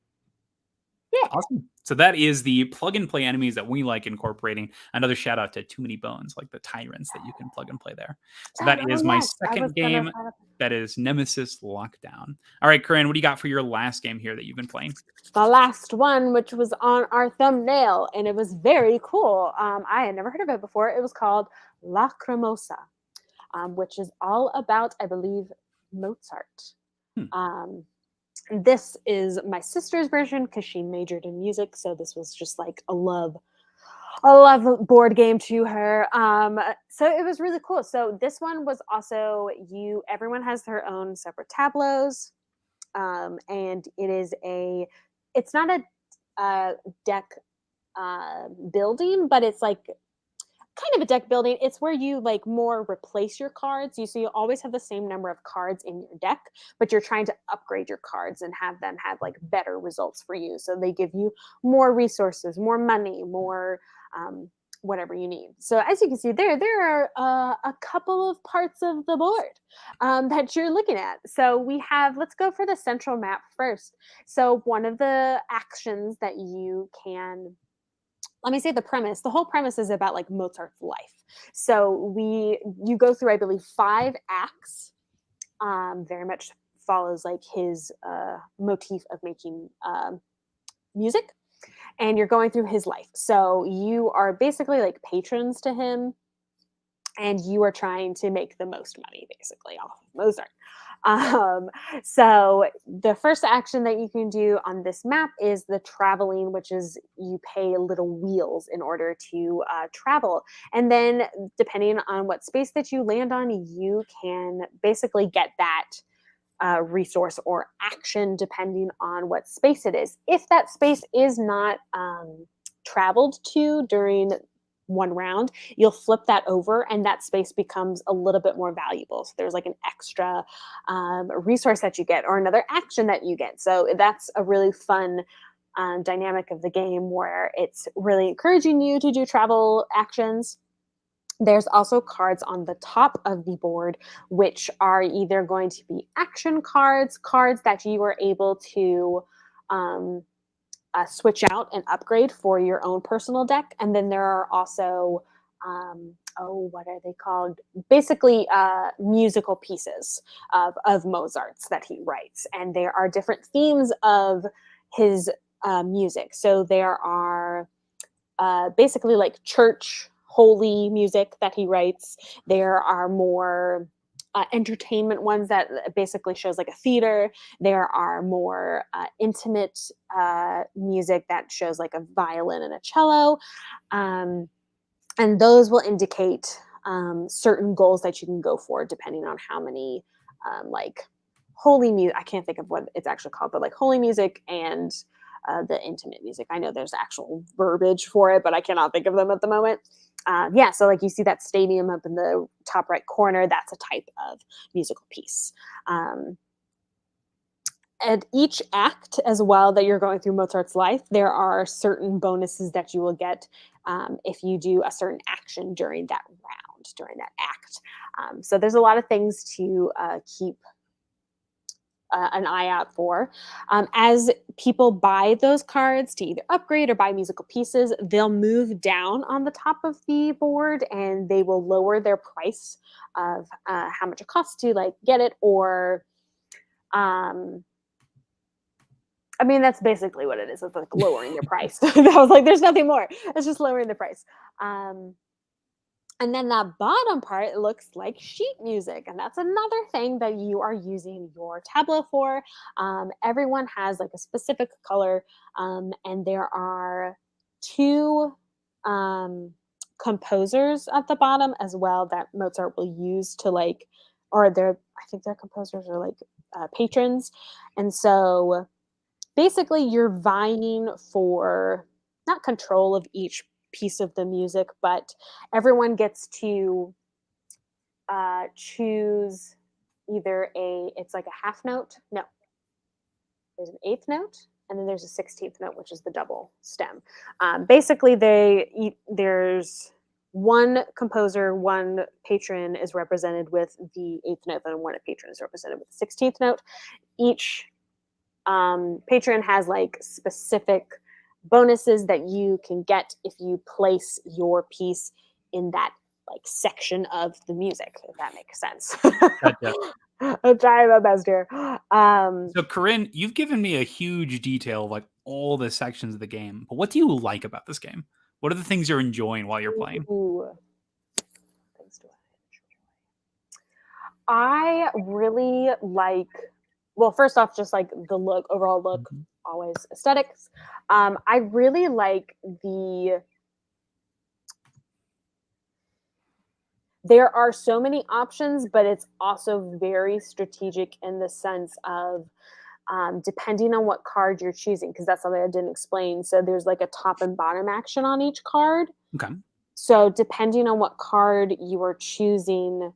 yeah.
Awesome. So that is the plug and play enemies that we like incorporating. Another shout out to Too Many Bones, like the tyrants that you can plug and play there. So that
Oh
is my
yes, I was
second
gonna.
game. That is Nemesis Lockdown. All right, Corinne, what do you got for your last game here that you've been playing?
The last one, which was on our thumbnail, and it was very cool. I had never heard of it before. It was called Lacrimosa, which is all about, I believe, Mozart.
Hmm.
This is my sister's version because she majored in music, so this was just like a love board game to her. So it was really cool. So this one was also everyone has their own separate tableaus, and it's not a deck building, but it's like kind of a deck building. It's where you like more replace your cards. You always have the same number of cards in your deck, but you're trying to upgrade your cards and have them have like better results for you. So they give you more resources, more money, more whatever you need. So as you can see there are a couple of parts of the board that you're looking at. So let's go for the central map first. So one of the actions that you can, let me say the premise. The whole premise is about like Mozart's life. So you go through, I believe, 5 acts. Very much follows like his motif of making music, and you're going through his life. So you are basically like patrons to him, and you are trying to make the most money basically off of Mozart. So the first action that you can do on this map is the traveling, which is you pay little wheels in order to travel. And then depending on what space that you land on, you can basically get that resource or action depending on what space it is. If that space is not traveled to during one round, you'll flip that over and that space becomes a little bit more valuable. So there's like an extra resource that you get or another action that you get. So that's a really fun dynamic of the game where it's really encouraging you to do travel actions. There's also cards on the top of the board, which are either going to be action cards, cards that you are able to switch out and upgrade for your own personal deck. And then there are also, what are they called? Basically, musical pieces of Mozart's that he writes. And there are different themes of his music. So there are basically like church, holy music that he writes. There are more entertainment ones that basically shows like a theater. There are more intimate music that shows like a violin and a cello. And those will indicate certain goals that you can go for depending on how many like holy music, I can't think of what it's actually called, but like holy music and the intimate music. I know there's actual verbiage for it, but I cannot think of them at the moment. So like you see that stadium up in the top right corner, that's a type of musical piece. At each act as well that you're going through Mozart's life, there are certain bonuses that you will get if you do a certain action during that round, during that act. So there's a lot of things to keep an eye out for. As people buy those cards to either upgrade or buy musical pieces, they'll move down on the top of the board and they will lower their price of how much it costs to like get it, or I mean, that's basically what it is. It's like lowering their price. That was like, there's nothing more. It's just lowering the price. And then that bottom part looks like sheet music. And that's another thing that you are using your tableau for. Everyone has like a specific color. And there are two composers at the bottom as well that Mozart will use to like, or I think their composers are like patrons. And so basically you're vying for not control of each piece of the music, but everyone gets to choose either it's like a half note. No, there's an eighth note, and then there's a 16th note, which is the double stem. Basically, there's one composer, one patron is represented with the eighth note, and one patron is represented with the 16th note. Each patron has like specific bonuses that you can get if you place your piece in that like section of the music, if that makes sense.
Gotcha.
I'm trying my best here.
So Corinn, you've given me a huge detail of like all the sections of the game, but what do you like about this game? What are the things you're enjoying while you're playing?
I really like, well, first off, just like the look, overall look, always aesthetics. I really like there are so many options, but it's also very strategic in the sense of depending on what card you're choosing, because that's something I didn't explain. So there's like a top and bottom action on each card.
Okay.
So depending on what card you are choosing,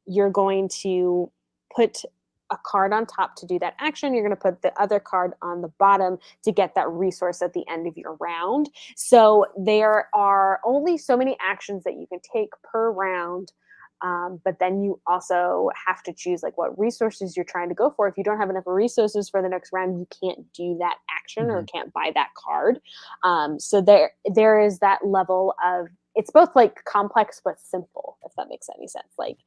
you're going to put a card on top to do that action. You're going to put the other card on the bottom to get that resource at the end of your round. So there are only so many actions that you can take per round. But then you also have to choose like what resources you're trying to go for. If you don't have enough resources for the next round, you can't do that action or can't buy that card. So there is that level of, it's both like complex but simple, if that makes any sense. Like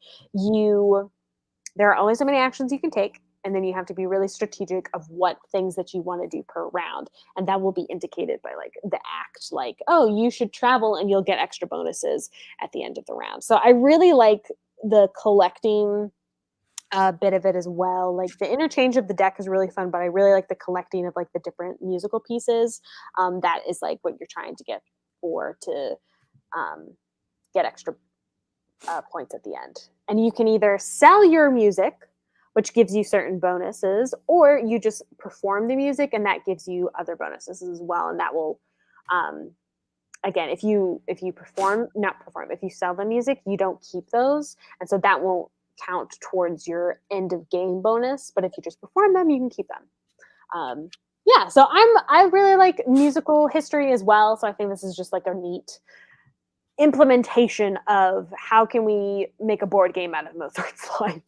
there are only so many actions you can take, and then you have to be really strategic of what things that you want to do per round, and that will be indicated by like the act, like, oh, you should travel and you'll get extra bonuses at the end of the round. So I really like the collecting bit of it as well. Like the interchange of the deck is really fun, but I really like the collecting of like the different musical pieces. That is like what you're trying to get for to get extra points at the end. And you can either sell your music, which gives you certain bonuses, or you just perform the music and that gives you other bonuses as well. And that will, again, if you if you sell the music, you don't keep those, and so that won't count towards your end of game bonus. But if you just perform them, you can keep them. Yeah, so I really like musical history as well. So I think this is just like a neat implementation of how can we make a board game out of Mozart's life.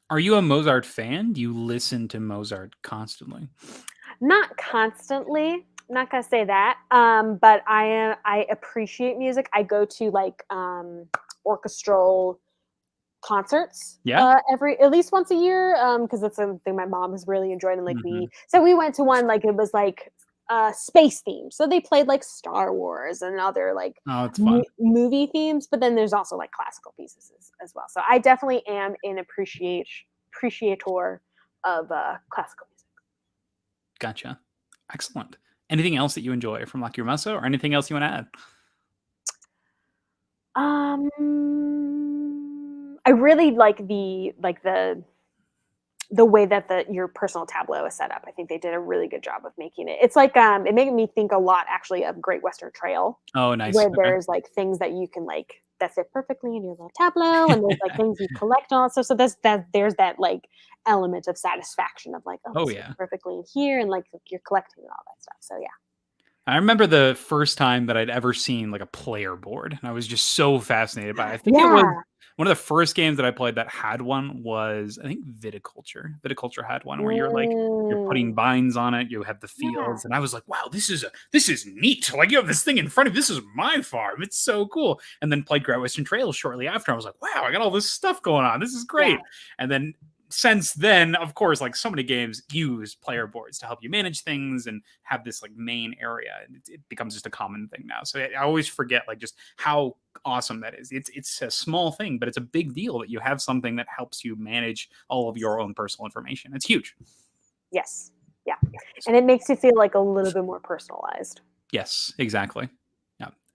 Are you a Mozart fan? Do you listen to Mozart constantly?
Not constantly. I'm not gonna say that. But I appreciate music. I go to like orchestral concerts at least once a year, because that's something my mom has really enjoyed. And like we went to one, like it was like space themed, so they played like Star Wars and other like movie themes, but then there's also like classical pieces as well. So I definitely am an appreciator of classical music.
Gotcha. Excellent. Anything else that you enjoy from Lacrimosa, or anything else you want to add?
I really like the way that your personal tableau is set up. I think they did a really good job of making it. It's like it made me think a lot actually of Great Western Trail.
Oh, nice.
Where there's like things that you can like that fit perfectly in your little tableau, and there's like things you collect and all that stuff. So there's that like element of satisfaction of like, oh yeah, perfectly in here, and like you're collecting and all that stuff. So yeah.
I remember the first time that I'd ever seen like a player board, and I was just so fascinated by it. I think it was one of the first games that I played that had one was, I think, Viticulture. Viticulture had one where you're putting vines on it, you have the fields, and I was like, wow, this is neat. Like, you have this thing in front of you. This is my farm. It's so cool. And then played Great Western Trail shortly after. I was like, wow, I got all this stuff going on. This is great. Yeah. And then since then, of course, like so many games use player boards to help you manage things and have this like main area. And it becomes just a common thing now. So I always forget like just how awesome that is. It's a small thing, but it's a big deal that you have something that helps you manage all of your own personal information. It's huge.
Yes. Yeah. And it makes you feel like a little bit more personalized.
Yes, exactly.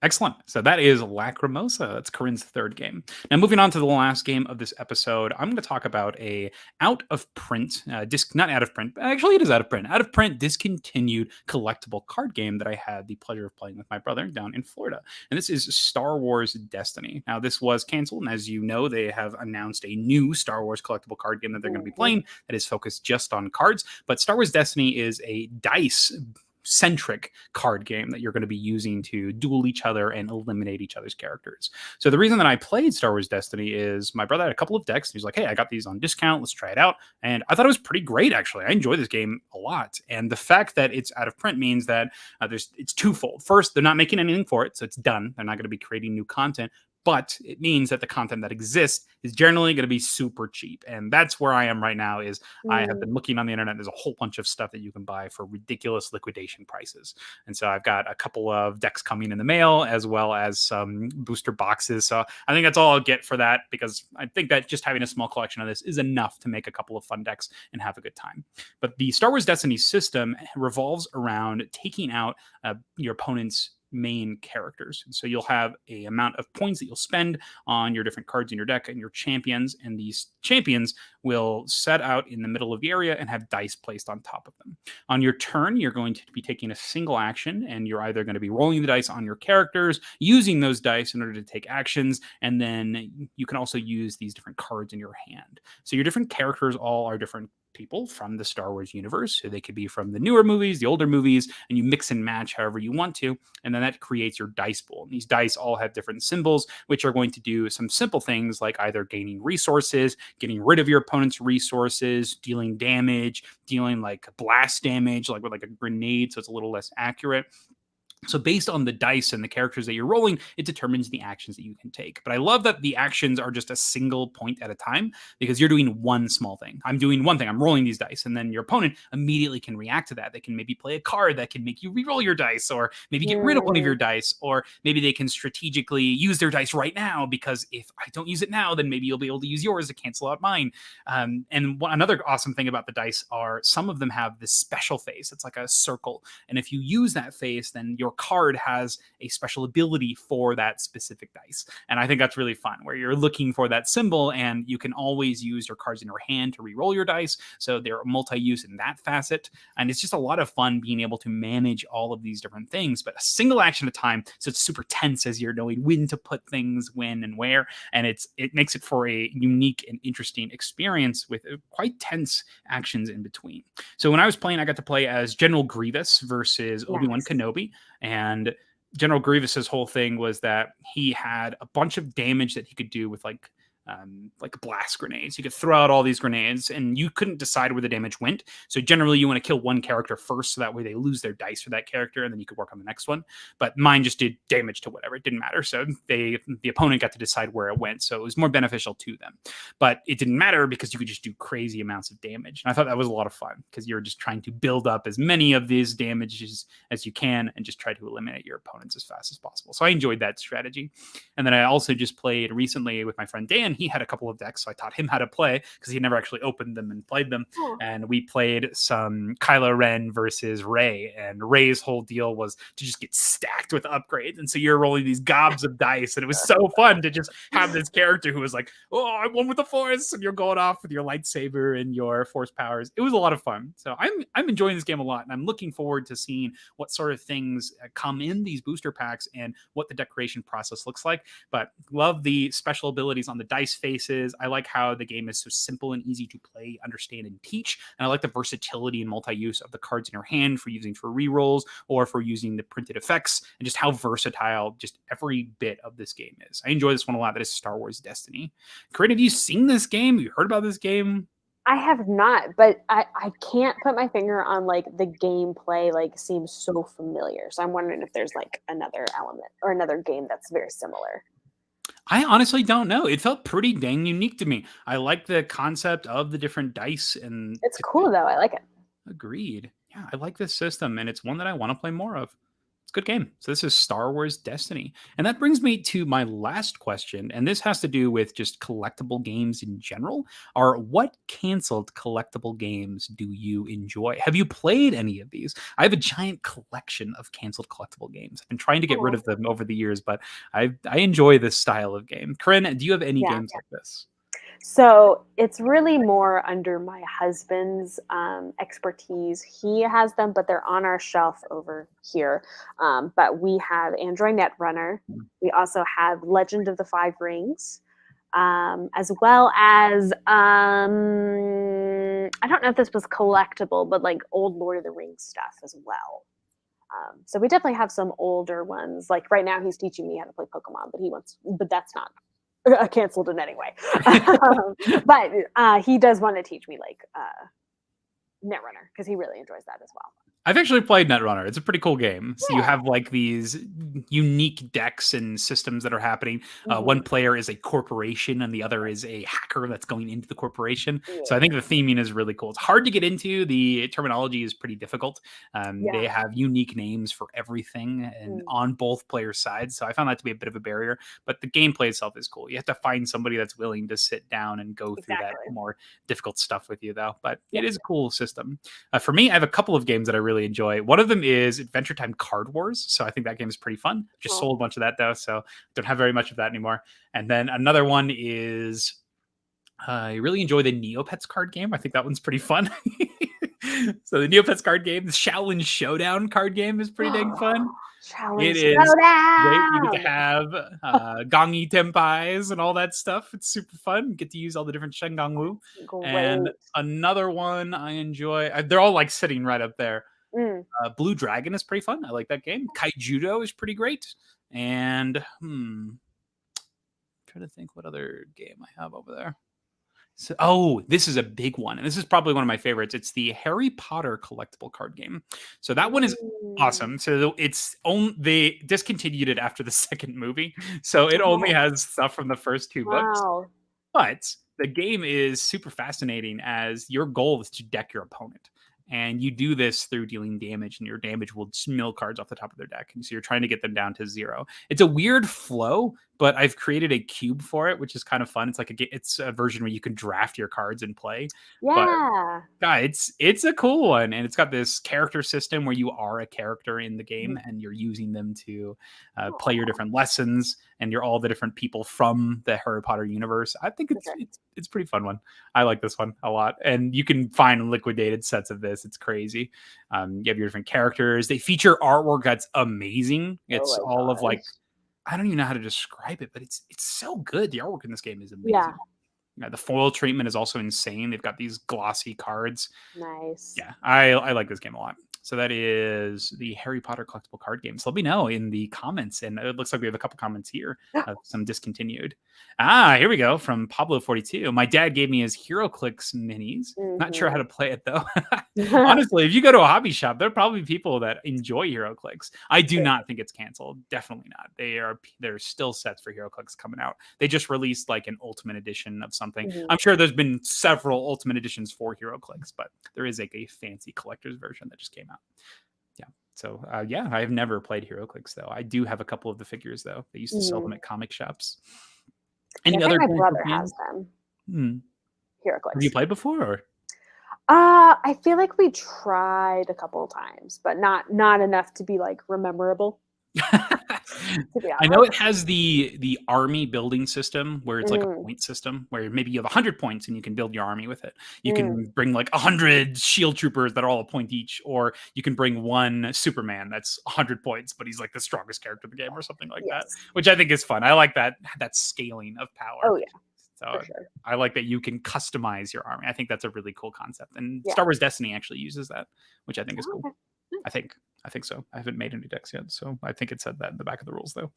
Excellent. So that is Lacrimosa. That's Corinn's third game. Now, moving on to the last game of this episode, I'm going to talk about a not out of print, actually it is out of print, discontinued collectible card game that I had the pleasure of playing with my brother down in Florida. And this is Star Wars Destiny. Now, this was canceled, and as you know, they have announced a new Star Wars collectible card game that they're going to be playing that is focused just on cards. But Star Wars Destiny is a dice-centric card game that you're going to be using to duel each other and eliminate each other's characters. So the reason that I played Star Wars Destiny is my brother had a couple of decks, and he's like, hey, I got these on discount, let's try it out. And I thought it was pretty great, actually. I enjoy this game a lot. And the fact that it's out of print means that it's twofold. First, they're not making anything for it, so it's done. They're not going to be creating new content. But it means that the content that exists is generally going to be super cheap. And that's where I am right now is I have been looking on the internet. There's a whole bunch of stuff that you can buy for ridiculous liquidation prices. And so I've got a couple of decks coming in the mail as well as some booster boxes. So I think that's all I'll get for that, because I think that just having a small collection of this is enough to make a couple of fun decks and have a good time. But the Star Wars Destiny system revolves around taking out your opponent's main characters. And so you'll have a amount of points that you'll spend on your different cards in your deck and your champions, and these champions will set out in the middle of the area and have dice placed on top of them. On your turn, you're going to be taking a single action, and you're either going to be rolling the dice on your characters, using those dice in order to take actions, and then you can also use these different cards in your hand. So your different characters all are different people from the Star Wars universe. So they could be from the newer movies, the older movies, and you mix and match however you want to. And then that creates your dice pool. And these dice all have different symbols, which are going to do some simple things like either gaining resources, getting rid of your opponent's resources, dealing damage, dealing like blast damage, like with like a grenade, so it's a little less accurate. So based on the dice and the characters that you're rolling, it determines the actions that you can take. But I love that the actions are just a single point at a time, because you're doing one small thing. I'm doing one thing. I'm rolling these dice, and then your opponent immediately can react to that. They can maybe play a card that can make you re-roll your dice, or maybe get rid of one of your dice, or maybe they can strategically use their dice right now, because if I don't use it now, then maybe you'll be able to use yours to cancel out mine. Another awesome thing about the dice are some of them have this special face. It's like a circle. And if you use that face, then your card has a special ability for that specific dice. And I think that's really fun, where you're looking for that symbol, and you can always use your cards in your hand to re-roll your dice. So they're multi-use in that facet. And it's just a lot of fun being able to manage all of these different things, but a single action at a time. So it's super tense as you're knowing when to put things, when and where. And it makes it for a unique and interesting experience with quite tense actions in between. So when I was playing, I got to play as General Grievous versus Obi-Wan Kenobi. And General Grievous's whole thing was that he had a bunch of damage that he could do with like blast grenades. You could throw out all these grenades, and you couldn't decide where the damage went. So generally, you want to kill one character first, so that way they lose their dice for that character, and then you could work on the next one. But mine just did damage to whatever; it didn't matter. So the opponent got to decide where it went. So it was more beneficial to them. But it didn't matter, because you could just do crazy amounts of damage. And I thought that was a lot of fun, because you're just trying to build up as many of these damages as you can, and just try to eliminate your opponents as fast as possible. So I enjoyed that strategy. And then I also just played recently with my friend Dan. He had a couple of decks, so I taught him how to play, because he never actually opened them and played them. And we played some Kylo Ren versus Rey, and Rey's whole deal was to just get stacked with upgrades. And so you're rolling these gobs of dice, and it was so fun to just have this character who was like, oh, I won with the Force, and you're going off with your lightsaber and your Force powers. It was a lot of fun. So I'm enjoying this game a lot, and I'm looking forward to seeing what sort of things come in these booster packs and what the decoration process looks like. But love the special abilities on the dice faces. I like how the game is so simple and easy to play, understand, and teach. And I like the versatility and multi-use of the cards in your hand for using for rerolls or for using the printed effects, and just how versatile just every bit of this game is. I enjoy this one a lot. That is Star Wars Destiny. Corinn, have you seen this game? Have you heard about this game?
I have not, but I can't put my finger on like the gameplay, like seems so familiar. So I'm wondering if there's like another element or another game that's very similar.
I honestly don't know. It felt pretty dang unique to me. I like the concept of the different dice, and
it's cool though. I like it.
Agreed. Yeah, I like this system, and it's one that I want to play more of. It's a good game. So this is Star Wars Destiny. And that brings me to my last question, and this has to do with just collectible games in general. What canceled collectible games do you enjoy? Have you played any of these? I have a giant collection of canceled collectible games. I've been trying to get rid of them over the years, but I enjoy this style of game. Corinn, do you have any games like this?
So it's really more under my husband's expertise. He has them, but they're on our shelf over here. But we have Android Netrunner. We also have Legend of the Five Rings, as well as I don't know if this was collectible, but like old Lord of the Rings stuff as well. So we definitely have some older ones. Like right now, he's teaching me how to play Pokemon, but that's not canceled in any way. But he does want to teach me like Netrunner, because he really enjoys that as well.
I've actually played Netrunner. It's a pretty cool game. So you have like these unique decks and systems that are happening. One player is a corporation and the other is a hacker that's going into the corporation. So I think the theming is really cool. It's hard to get into. The terminology is pretty difficult. They have unique names for everything and on both players' sides. So I found that to be a bit of a barrier. But the gameplay itself is cool. You have to find somebody that's willing to sit down and go through that more difficult stuff with you, though. But it is a cool system. For me, I have a couple of games that I really enjoy. One of them is Adventure Time Card Wars. So I think that game is pretty fun. Just sold a bunch of that though, so don't have very much of that anymore. And then another one is I really enjoy the Neopets card game. I think that one's pretty fun. So the Neopets card game, the Shaolin Showdown card game is pretty dang fun. It is great. You get to have Gongi Tenpais and all that stuff. It's super fun. You get to use all the different Shengang Wu. And another one I enjoy, they're all like sitting right up there. Blue Dragon is pretty fun. I like that game. Kaijudo is pretty great. And I'm trying to think what other game I have over there. So, this is a big one, and this is probably one of my favorites. It's the Harry Potter collectible card game. So that one is
Mm.
awesome. So they discontinued it after the second movie, so it only
Oh,
has stuff from the first two books.
wow.
But the game is super fascinating as your goal is to deck your opponent. And you do this through dealing damage, and your damage will just mill cards off the top of their deck. And so you're trying to get them down to 0. It's a weird flow, but I've created a cube for it, which is kind of fun. It's like it's a version where you can draft your cards and play. But
Yeah.
yeah, it's a cool one, and it's got this character system where you are a character in the game,
Mhm.
and you're using them to play your
Aw,
different lessons, and you're all the different people from the Harry Potter universe. I think
for sure.
it's a pretty fun one. I like this one a lot, and you can find liquidated sets of this. It's crazy. You have your different characters. They feature artwork that's amazing.
Oh
It's
my
all of
gosh.
like I don't even know how to describe it, but it's so good. The artwork in this game is
Yeah,
amazing. The foil treatment is also insane. They've got these glossy cards.
nice.
Yeah, I like this game a lot. So that is the Harry Potter collectible card game. So let me know in the comments. And it looks like we have a couple comments here of some discontinued. Here we go from Pablo42. My dad gave me his HeroClix minis. Not sure how
Mhm.
to play it though. Honestly, if you go to a hobby shop, there are probably people that enjoy HeroClix. I do
For
not think it's canceled. Definitely not. There's still sets for HeroClix coming out. They just released like an Ultimate Edition of something.
Mhm.
I'm sure there's been several Ultimate Editions for HeroClix, but there is like a fancy collector's version that just came out. Yeah. So yeah, I have never played HeroClix though. I do have a couple of the figures though. They used to sell them
Mhm.
at comic shops.
Yeah, I
Any
think
other
my
collectible
brother has
games?
them.
Hmm. Have you
HeroClix.
played before? Or?
I feel like we tried a couple of times, but not enough to be like rememberable, to be
I know it
honest.
has the army building system where it's like a
Mm,
point system where maybe you have 100 points and you can build your army with it. You
mm,
can bring like 100 shield troopers that are all a point each, or you can bring one Superman that's 100 points, but he's like the strongest character in the game or something like that,
yes.
which I think is fun. I like that scaling of power.
Oh yeah, for
So
sure.
I like that you can customize your army. I think that's a really cool concept. And
Yeah.
Star Wars Destiny actually uses that, which I think is
Oh,
cool.
okay.
I
Nice.
think. I think so. I haven't made any decks yet, so I think it said that in the back of the rules, though.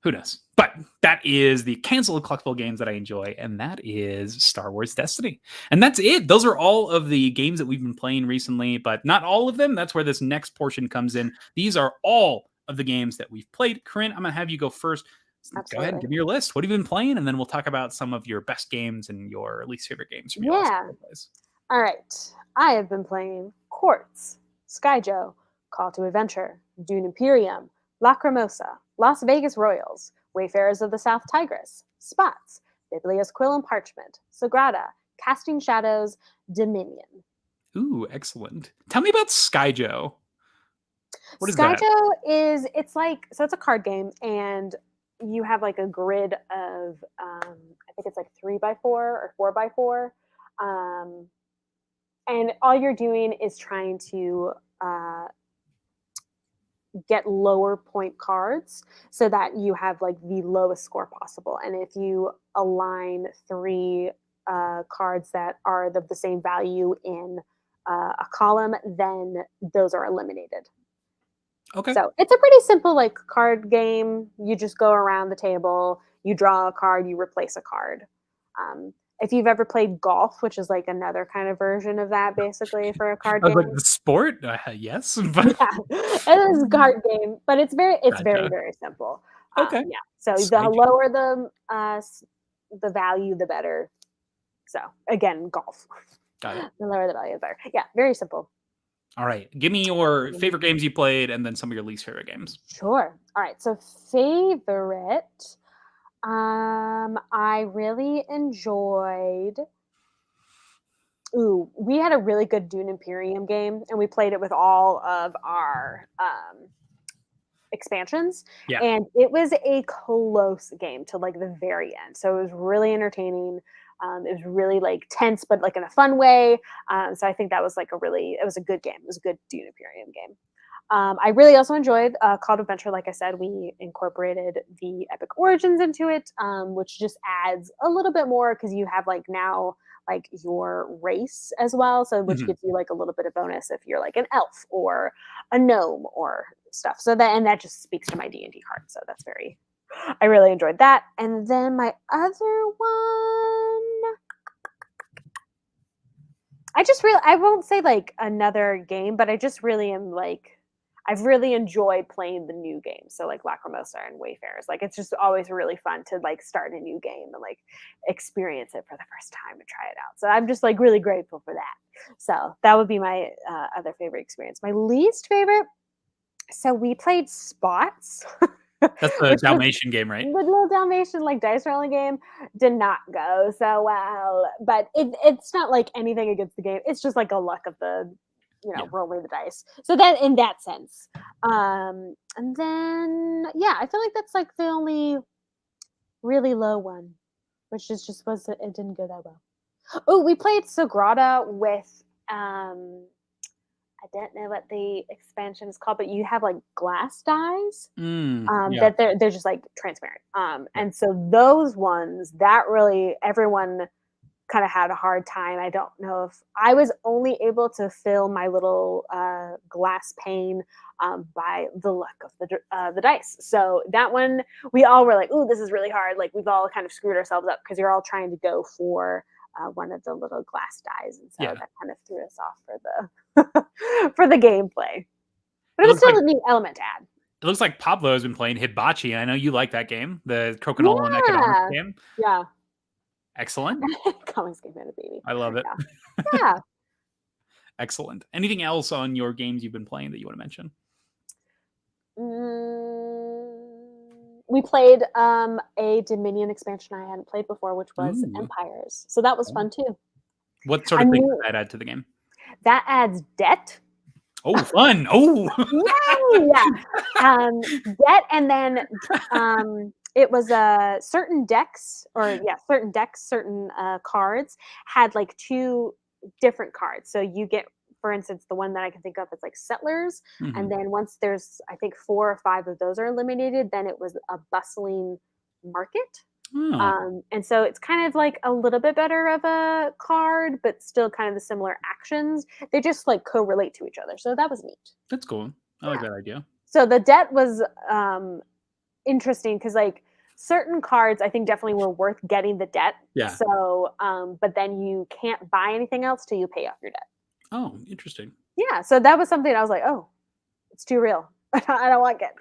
Who knows? But that is the canceled collectible games that I enjoy, and that is Star Wars Destiny. And that's it. Those are all of the games that we've been playing recently, but not all of them. That's where this next portion comes in. These are all of the games that we've played. Corinne, I'm going to have you go first. Go ahead and
Absolutely.
give me your list. What have you been playing? And then we'll talk about some of your best games and your least favorite games from your last
Yeah.
couple of plays.
All right. I have been playing Quartz, Skyjo, Call to Adventure, Dune Imperium, Lacrimosa, Las Vegas Royals, Wayfarers of the South Tigris, Spots, Biblia's Quill and Parchment, Sagrada, Casting Shadows, Dominion.
Ooh, excellent. Tell me about Skyjo. What is that?
Skyjo is it's like so it's a card game and you have like a grid of I think it's like 3x4 or 4x4. Um, and all you're doing is trying to get lower point cards so that you have like the lowest score possible. And if you align three cards that are the same value in a column, then those are eliminated.
Okay.
So it's a pretty simple like card game. You just go around the table, you draw a card, you replace a card. If you've ever played golf, which is like another kind of version of that, basically for a card
I was like,
game,
the sport? Yes, but
yeah, it is a card game, but it's very
gotcha.
very simple.
Okay.
Yeah, so the
Skyjo.
lower the value, the better. So again, golf.
Got it.
The lower the value, the better. Yeah, very simple.
All right. Give me your
Mhm.
favorite games you played and then some of your least favorite games.
Sure. All right. So favorite. I really enjoyed. Ooh, we had a really good Dune Imperium game, and we played it with all of our expansions,
Yeah.
and it was a close game to like the very end. So it was really entertaining. It was really like tense, but like in a fun way. So I think that was like it was a good game. It was a good Dune Imperium game. I really also enjoyed Call to Adventure. Like I said, we incorporated the Epic Origins into it, which just adds a little bit more because you have like now like your race as well, so which
Mhm.
gives you like a little bit of bonus if you're like an elf or a gnome or stuff. So that just speaks to my D&D heart. So that's very. I really enjoyed that. And then my other one. I won't say like another game, but I just really am like, I've really enjoyed playing the new games. So like Lacrimosa and Wayfarers. Like it's just always really fun to like start a new game and like experience it for the first time and try it out. So I'm just like really grateful for that. So that would be my other favorite experience. My least favorite. So we played Spots.
That's the Dalmatian game, right?
The little Dalmatian like dice rolling game did not go so well, but it's not like anything against the game. It's just like a luck of the rolling the dice. So that in that sense, and then I feel like that's like the only really low one, which is just it didn't go that well. Oh, we played Sagrada with I don't know what the expansion is called, but you have like glass dies that they're just like transparent. And so those ones that really everyone kind of had a hard time. I don't know if I was only able to fill my little glass pane by the luck of the dice. So that one we all were like, "Ooh, this is really hard." Like we've all kind of screwed ourselves up because you're all trying to go for one of the little glass dies, and so that kind of threw us off for the for the gameplay. But it was still a neat element to add.
It looks like Pablo has been playing Hibachi, and I know you like that game, the Crokinole and economics game.
Yeah.
Excellent.
Comics game and a baby.
I love it.
Yeah.
Excellent. Anything else on your games you've been playing that you want to mention?
We played a Dominion expansion I hadn't played before, which was Empires. So that was fun too.
What sort of things does that add to the game?
That adds debt.
Oh, fun. Oh.
Yeah. Debt, and then it was certain decks, certain cards had like two different cards. So you get, for instance, the one that I can think of is like Settlers. And then once there's, I think 4 or 5 of those are eliminated, then it was a bustling market. And so it's kind of like a little bit better of a card, but still kind of the similar actions. They just like correlate to each other. So that was neat.
That's cool. I like that idea.
So the debt was interesting because like certain cards I think definitely were worth getting the debt.
Yeah.
So but then you can't buy anything else till you pay off your debt.
Oh, interesting.
Yeah. So that was something I was like, oh, it's too real. I don't like it.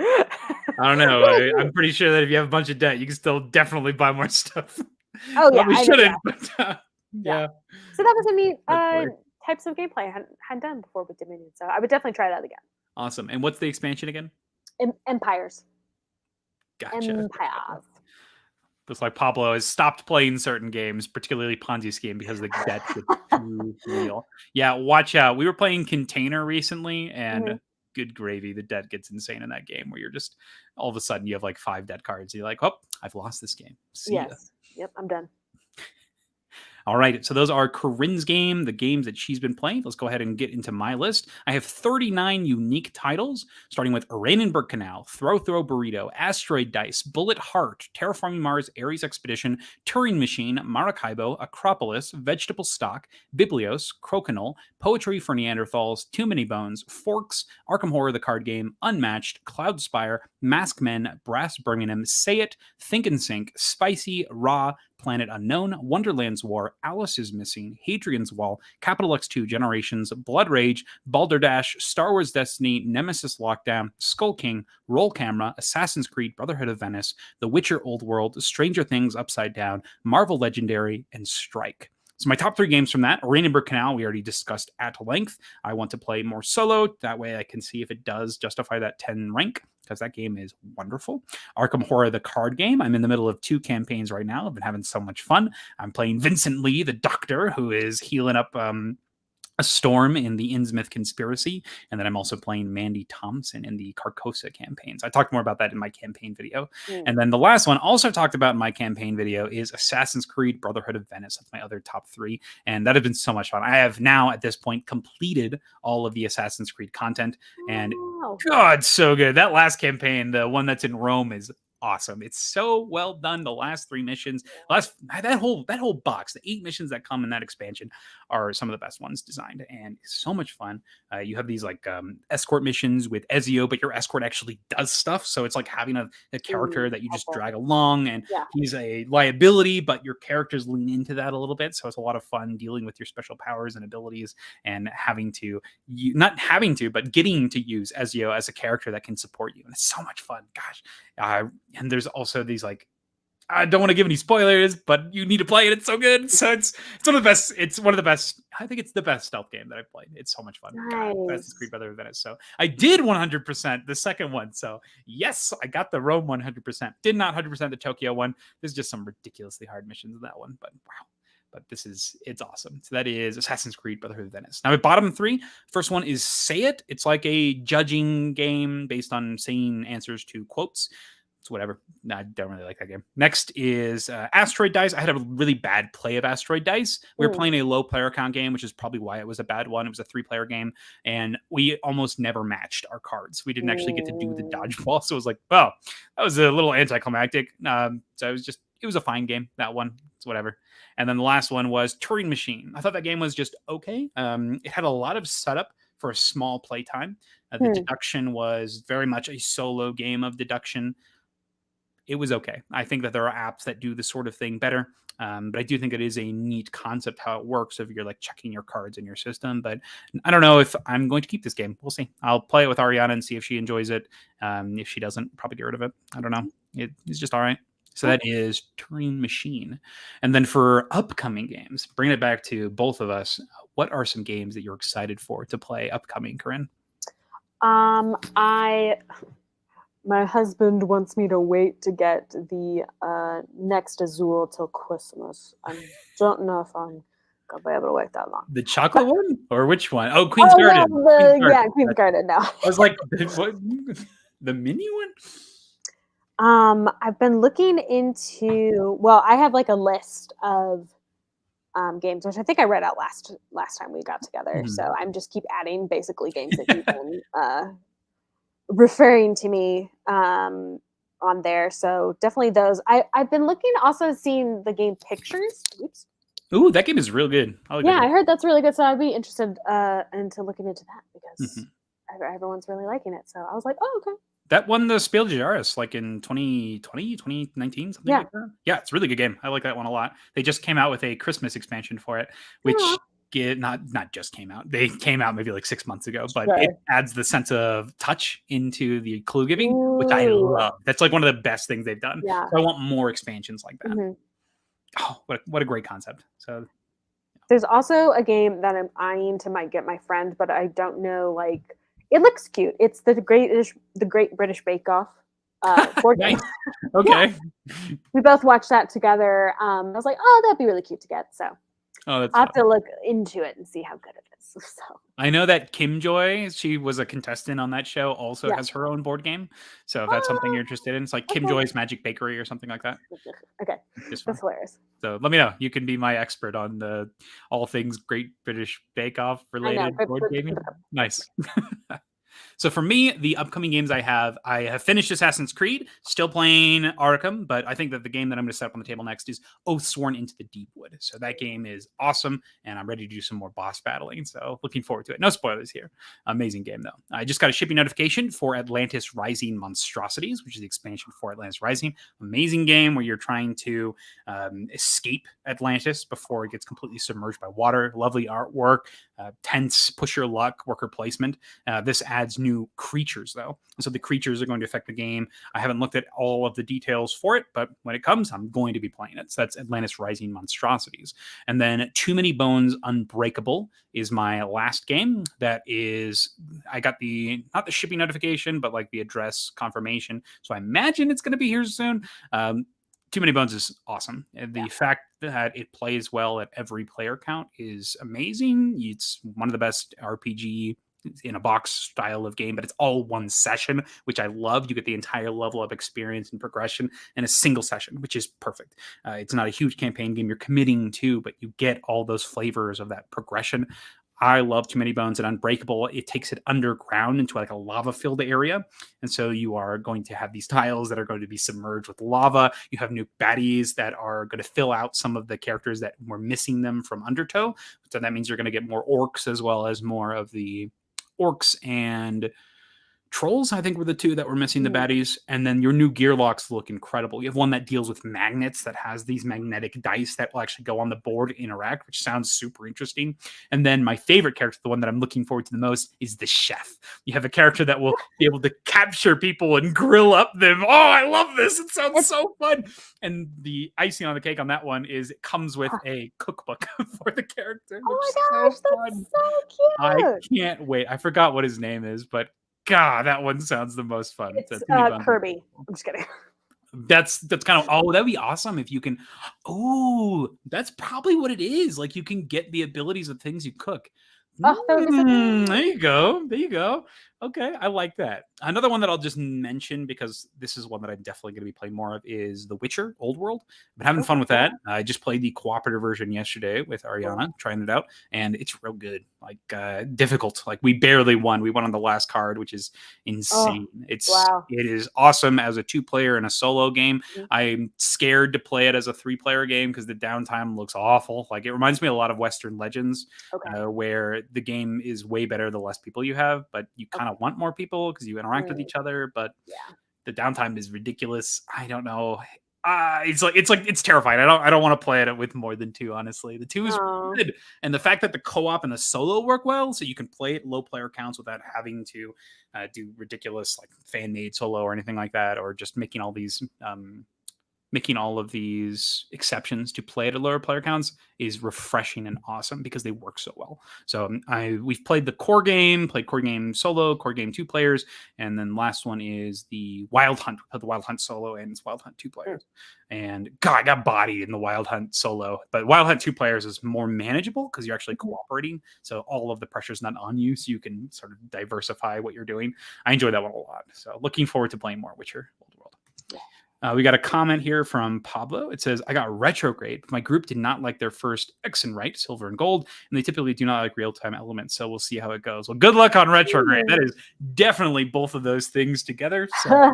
I don't know. I'm pretty sure that if you have a bunch of debt, you can still definitely buy more stuff.
Oh yeah,
we shouldn't. But,
yeah. So that was a neat types of gameplay I hadn't done before with Dominion. So I would definitely try that again.
Awesome. And what's the expansion again?
Empires.
Gotcha.
Empires.
Looks like Pablo has stopped playing certain games, particularly Ponzi Scheme, because the debt gets too real. Yeah, watch out. We were playing Container recently, and good gravy, the debt gets insane in that game where you're just, all of a sudden, you have like 5 debt cards. And you're like, oh, I've lost this game. See ya.
Yep, I'm done.
All right, so those are Corinn's game, the games that she's been playing. Let's go ahead and get into my list. I have 39 unique titles, starting with Oranienburger Kanal, Throw Burrito, Asteroid Dice, Bullet Heart, Terraforming Mars, Ares Expedition, Turing Machine, Maracaibo, Akropolis, Vegetable Stock, Biblios, Crokinole, Poetry for Neanderthals, Too Many Bones, Forks, Arkham Horror the Card Game, Unmatched, Cloudspire, Mask Men, Brass Birmingham, Say It, Think and Sink, Spicy, Raw, Planet Unknown, Wonderland's War, Alice is Missing, Hadrian's Wall, Capital X2 Generations, Blood Rage, Balderdash, Star Wars Destiny, Nemesis Lockdown, Skull King, Roll Camera, Assassin's Creed Brotherhood of Venice, The Witcher Old World, Stranger Things Upside Down, Marvel Legendary, and Strike. So my top 3 games from that, Oranienburger Kanal, we already discussed at length. I want to play more solo. That way I can see if it does justify that 10 rank, because that game is wonderful. Arkham Horror, the card game. I'm in the middle of 2 campaigns right now. I've been having so much fun. I'm playing Vincent Lee, the doctor, who is healing up a storm in the Innsmouth conspiracy. And then I'm also playing Mandy Thompson in the Carcosa campaigns. I talked more about that in my campaign video. And then the last one also talked about in my campaign video is Assassin's Creed Brotherhood of Venice. That's my other top 3. And that has been so much fun. I have now at this point completed all of the Assassin's Creed content. And God, so good. That last campaign, the one that's in Rome, is awesome. It's so well done. The last 3 missions, that whole box, the 8 missions that come in that expansion are some of the best ones designed, and so much fun. You have these like escort missions with Ezio, but your escort actually does stuff. So it's like having a character that you just drag along, and
Yeah.
he's a liability, but your characters lean into that a little bit. So it's a lot of fun dealing with your special powers and abilities, and not having to, but getting to use Ezio as a character that can support you. And it's so much fun. Gosh. And there's also these like, I don't want to give any spoilers, but you need to play it. It's so good. So it's one of the best. It's one of the best. I think it's the best stealth game that I've played. It's so much fun. God, Assassin's Creed Brotherhood of Venice. So I did 100% the second one. So yes, I got the Rome 100%. Did not 100% the Tokyo one. There's just some ridiculously hard missions in that one, but wow. But it's awesome. So that is Assassin's Creed Brotherhood of Venice. Now, my bottom three. First one is Say It. It's like a judging game based on saying answers to quotes. It's whatever. No, I don't really like that game. Next is Asteroid Dice. I had a really bad play of Asteroid Dice. We were playing a low player count game, which is probably why it was a bad one. It was a 3-player game, and we almost never matched our cards. We didn't actually get to do the dodgeball, so it was like, well, that was a little anticlimactic. So it was a fine game, that one. It's whatever. And then the last one was Turing Machine. I thought that game was just okay. It had a lot of setup for a small play time. The deduction was very much a solo game of deduction. It was okay. I think that there are apps that do this sort of thing better. But I do think it is a neat concept how it works if you're like checking your cards in your system. But I don't know if I'm going to keep this game. We'll see. I'll play it with Ariana and see if she enjoys it. If she doesn't, probably get rid of it. I don't know. It's just all right. So that is Turing Machine. And then for upcoming games, bringing it back to both of us, what are some games that you're excited for to play upcoming, Corinn?
My husband wants me to wait to get the next Azul till Christmas. I don't know if I'm gonna be able to wait that long.
The chocolate one, or which one? Oh, Queen's Garden.
No, Queen's Garden. No,
I was like, what? The mini one.
I've been looking into. Well, I have like a list of games, which I think I read out last time we got together. So I'm just keep adding basically games that you've been referring to me on there. So definitely those. I've been looking, also seeing the game Pictures. Oops.
Ooh, that game is real good.
I heard that's really good. So I'd be interested into looking into that because everyone's really liking it. So I was like, oh, okay.
That won the Spiel des Jahres like in 2020, 2019, something like that. Yeah, it's a really good game. I like that one a lot. They just came out with a Christmas expansion for it, which not just came out. They came out maybe like 6 months ago, but it adds the sense of touch into the clue giving, which I love. That's like one of the best things they've done.
Yeah.
So I want more expansions like that. Oh, what a great concept. So
there's also a game that I'm eyeing to might get my friend, but I don't know, like, it looks cute. It's the Great British Bake Off board game.
Okay.
We both watched that together. I was like, oh, that'd be really cute to get. So I'll have to look into it and see how good it is. So
I know that Kim Joy, she was a contestant on that show, also has her own board game. So if that's something you're interested in, it's like Kim Joy's Magic Bakery or something like that.
Okay, that's hilarious.
So let me know. You can be my expert on the all things Great British Bake Off related board gaming. Nice. So for me, the upcoming games I have finished Assassin's Creed, still playing Arkham, but I think that the game that I'm going to set up on the table next is Oathsworn Into the Deepwood. So that game is awesome, and I'm ready to do some more boss battling. So looking forward to it. No spoilers here. Amazing game, though. I just got a shipping notification for Atlantis Rising Monstrosities, which is the expansion for Atlantis Rising. Amazing game where you're trying to escape Atlantis before it gets completely submerged by water. Lovely artwork, tense, push your luck, worker placement. This adds new creatures, though. And so the creatures are going to affect the game. I haven't looked at all of the details for it, but when it comes, I'm going to be playing it. So that's Atlantis Rising Monstrosities. And then Too Many Bones Unbreakable is my last game. That is, I got not the shipping notification, but like the address confirmation. So I imagine it's going to be here soon. Too Many Bones is awesome. And the fact that it plays well at every player count is amazing. It's one of the best RPG in a box style of game, but it's all one session, which I love. You get the entire level of experience and progression in a single session, which is perfect. It's not a huge campaign game you're committing to, but you get all those flavors of that progression. I love Too Many Bones and Unbreakable. It takes it underground into like a lava-filled area. And so you are going to have these tiles that are going to be submerged with lava. You have new baddies that are going to fill out some of the characters that were missing them from Undertow. So that means you're going to get more orcs as well as more of the orcs and trolls, I think, were the two that were missing the baddies. And then your new gear locks look incredible. You have one that deals with magnets that has these magnetic dice that will actually go on the board and interact, which sounds super interesting. And then my favorite character, the one that I'm looking forward to the most, is the chef. You have a character that will be able to capture people and grill up them. Oh, I love this. It sounds so fun. And the icing on the cake on that one is it comes with a cookbook for the character.
Oh my gosh, that's so cute.
I can't wait. I forgot what his name is, but God, that one sounds the most fun.
It's Kirby. I'm just kidding.
That's kind of, oh, that'd be awesome if you can. Oh, that's probably what it is. Like you can get the abilities of things you cook.
Oh, that would be so cool.
There you go. There you go. Okay, I like that. Another one that I'll just mention because this is one that I'm definitely going to be playing more of is The Witcher Old World. I've been having fun with that. I just played the cooperative version yesterday with Ariana, trying it out, and it's real good. Like difficult. Like we barely won. We won on the last card, which is insane. It is awesome as a 2-player and a solo game. I'm scared to play it as a 3-player game because the downtime looks awful. Like it reminds me a lot of Western Legends, where the game is way better the less people you have, but you kind of want more people because you interact with each other, but the downtime is ridiculous. I don't know. It's terrifying. I don't want to play it with more than 2, honestly. The 2 is good. And the fact that the co-op and the solo work well, so you can play it low player counts without having to do ridiculous like fan-made solo or anything like that, or just making all of these exceptions to play at a lower player counts is refreshing and awesome because they work so well. So we've played the core game, solo, core game 2 players, and then last one is the Wild Hunt. We played the Wild Hunt solo and it's Wild Hunt 2 players. And God, I got bodied in the Wild Hunt solo, but Wild Hunt 2 players is more manageable because you're actually cooperating. So all of the pressure is not on you, so you can sort of diversify what you're doing. I enjoy that one a lot. So looking forward to playing more Witcher Old World. We got a comment here from Pablo. It says, I got retrograde, but my group did not like their first X and right, silver and gold, and they typically do not like real-time elements, so we'll see how it goes. Well, good luck on retrograde. That is definitely both of those things together. So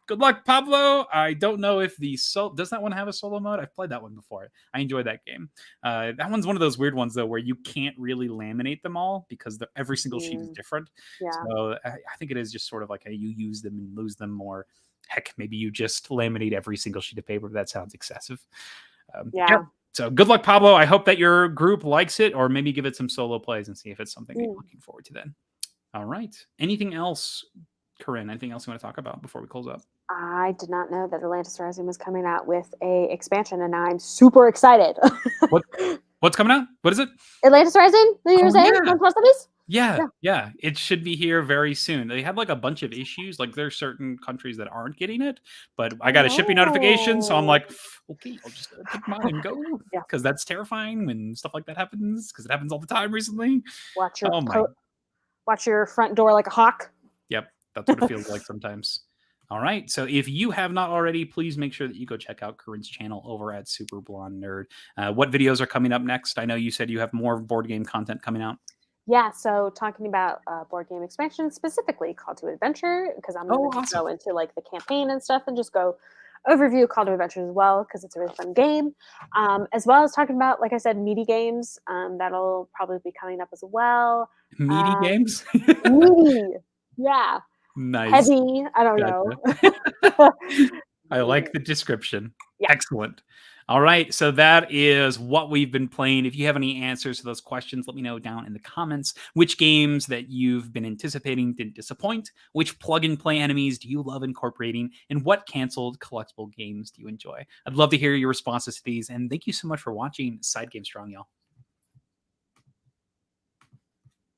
good luck, Pablo. I don't know if does that one have a solo mode? I've played that one before. I enjoyed that game. That one's one of those weird ones, though, where you can't really laminate them all because every single sheet is different. So I think it is just sort of like you use them and lose them more. Heck, maybe you just laminate every single sheet of paper. That sounds excessive. So good luck, Pablo. I hope that your group likes it, or maybe give it some solo plays and see if it's something you're looking forward to then. All right. Anything else, Corinn? Anything else you want to talk about before we close up?
I did not know that Atlantis Rising was coming out with a expansion, and now I'm super excited.
What's coming out? What is it?
Atlantis Rising? You were saying?
Yeah. It should be here very soon. They had like a bunch of issues. Like there's certain countries that aren't getting it, but I got a shipping notification, so I'm like, okay, I'll just pick mine and go. Because that's terrifying when stuff like that happens, because it happens all the time recently.
Watch your front door like a hawk.
Yep, that's what it feels like sometimes. All right, so if you have not already, please make sure that you go check out Corinn's channel over at SuperBlondenerd. What videos are coming up next? I know you said you have more board game content coming out.
Yeah, so talking about board game expansion, specifically Call to Adventure, because I'm going to go into like the campaign and stuff and just go overview Call to Adventure as well, because it's a really fun game. As well as talking about, like I said, meaty games. That'll probably be coming up as well.
Meaty games?
Meaty, yeah.
Nice.
Heavy, I don't know.
I like the description. Yeah. Excellent. All right, so that is what we've been playing. If you have any answers to those questions, let me know down in the comments. Which games that you've been anticipating didn't disappoint? Which plug-and-play enemies do you love incorporating? And what canceled collectible games do you enjoy? I'd love to hear your responses to these, and thank you so much for watching SideGame Strong, y'all.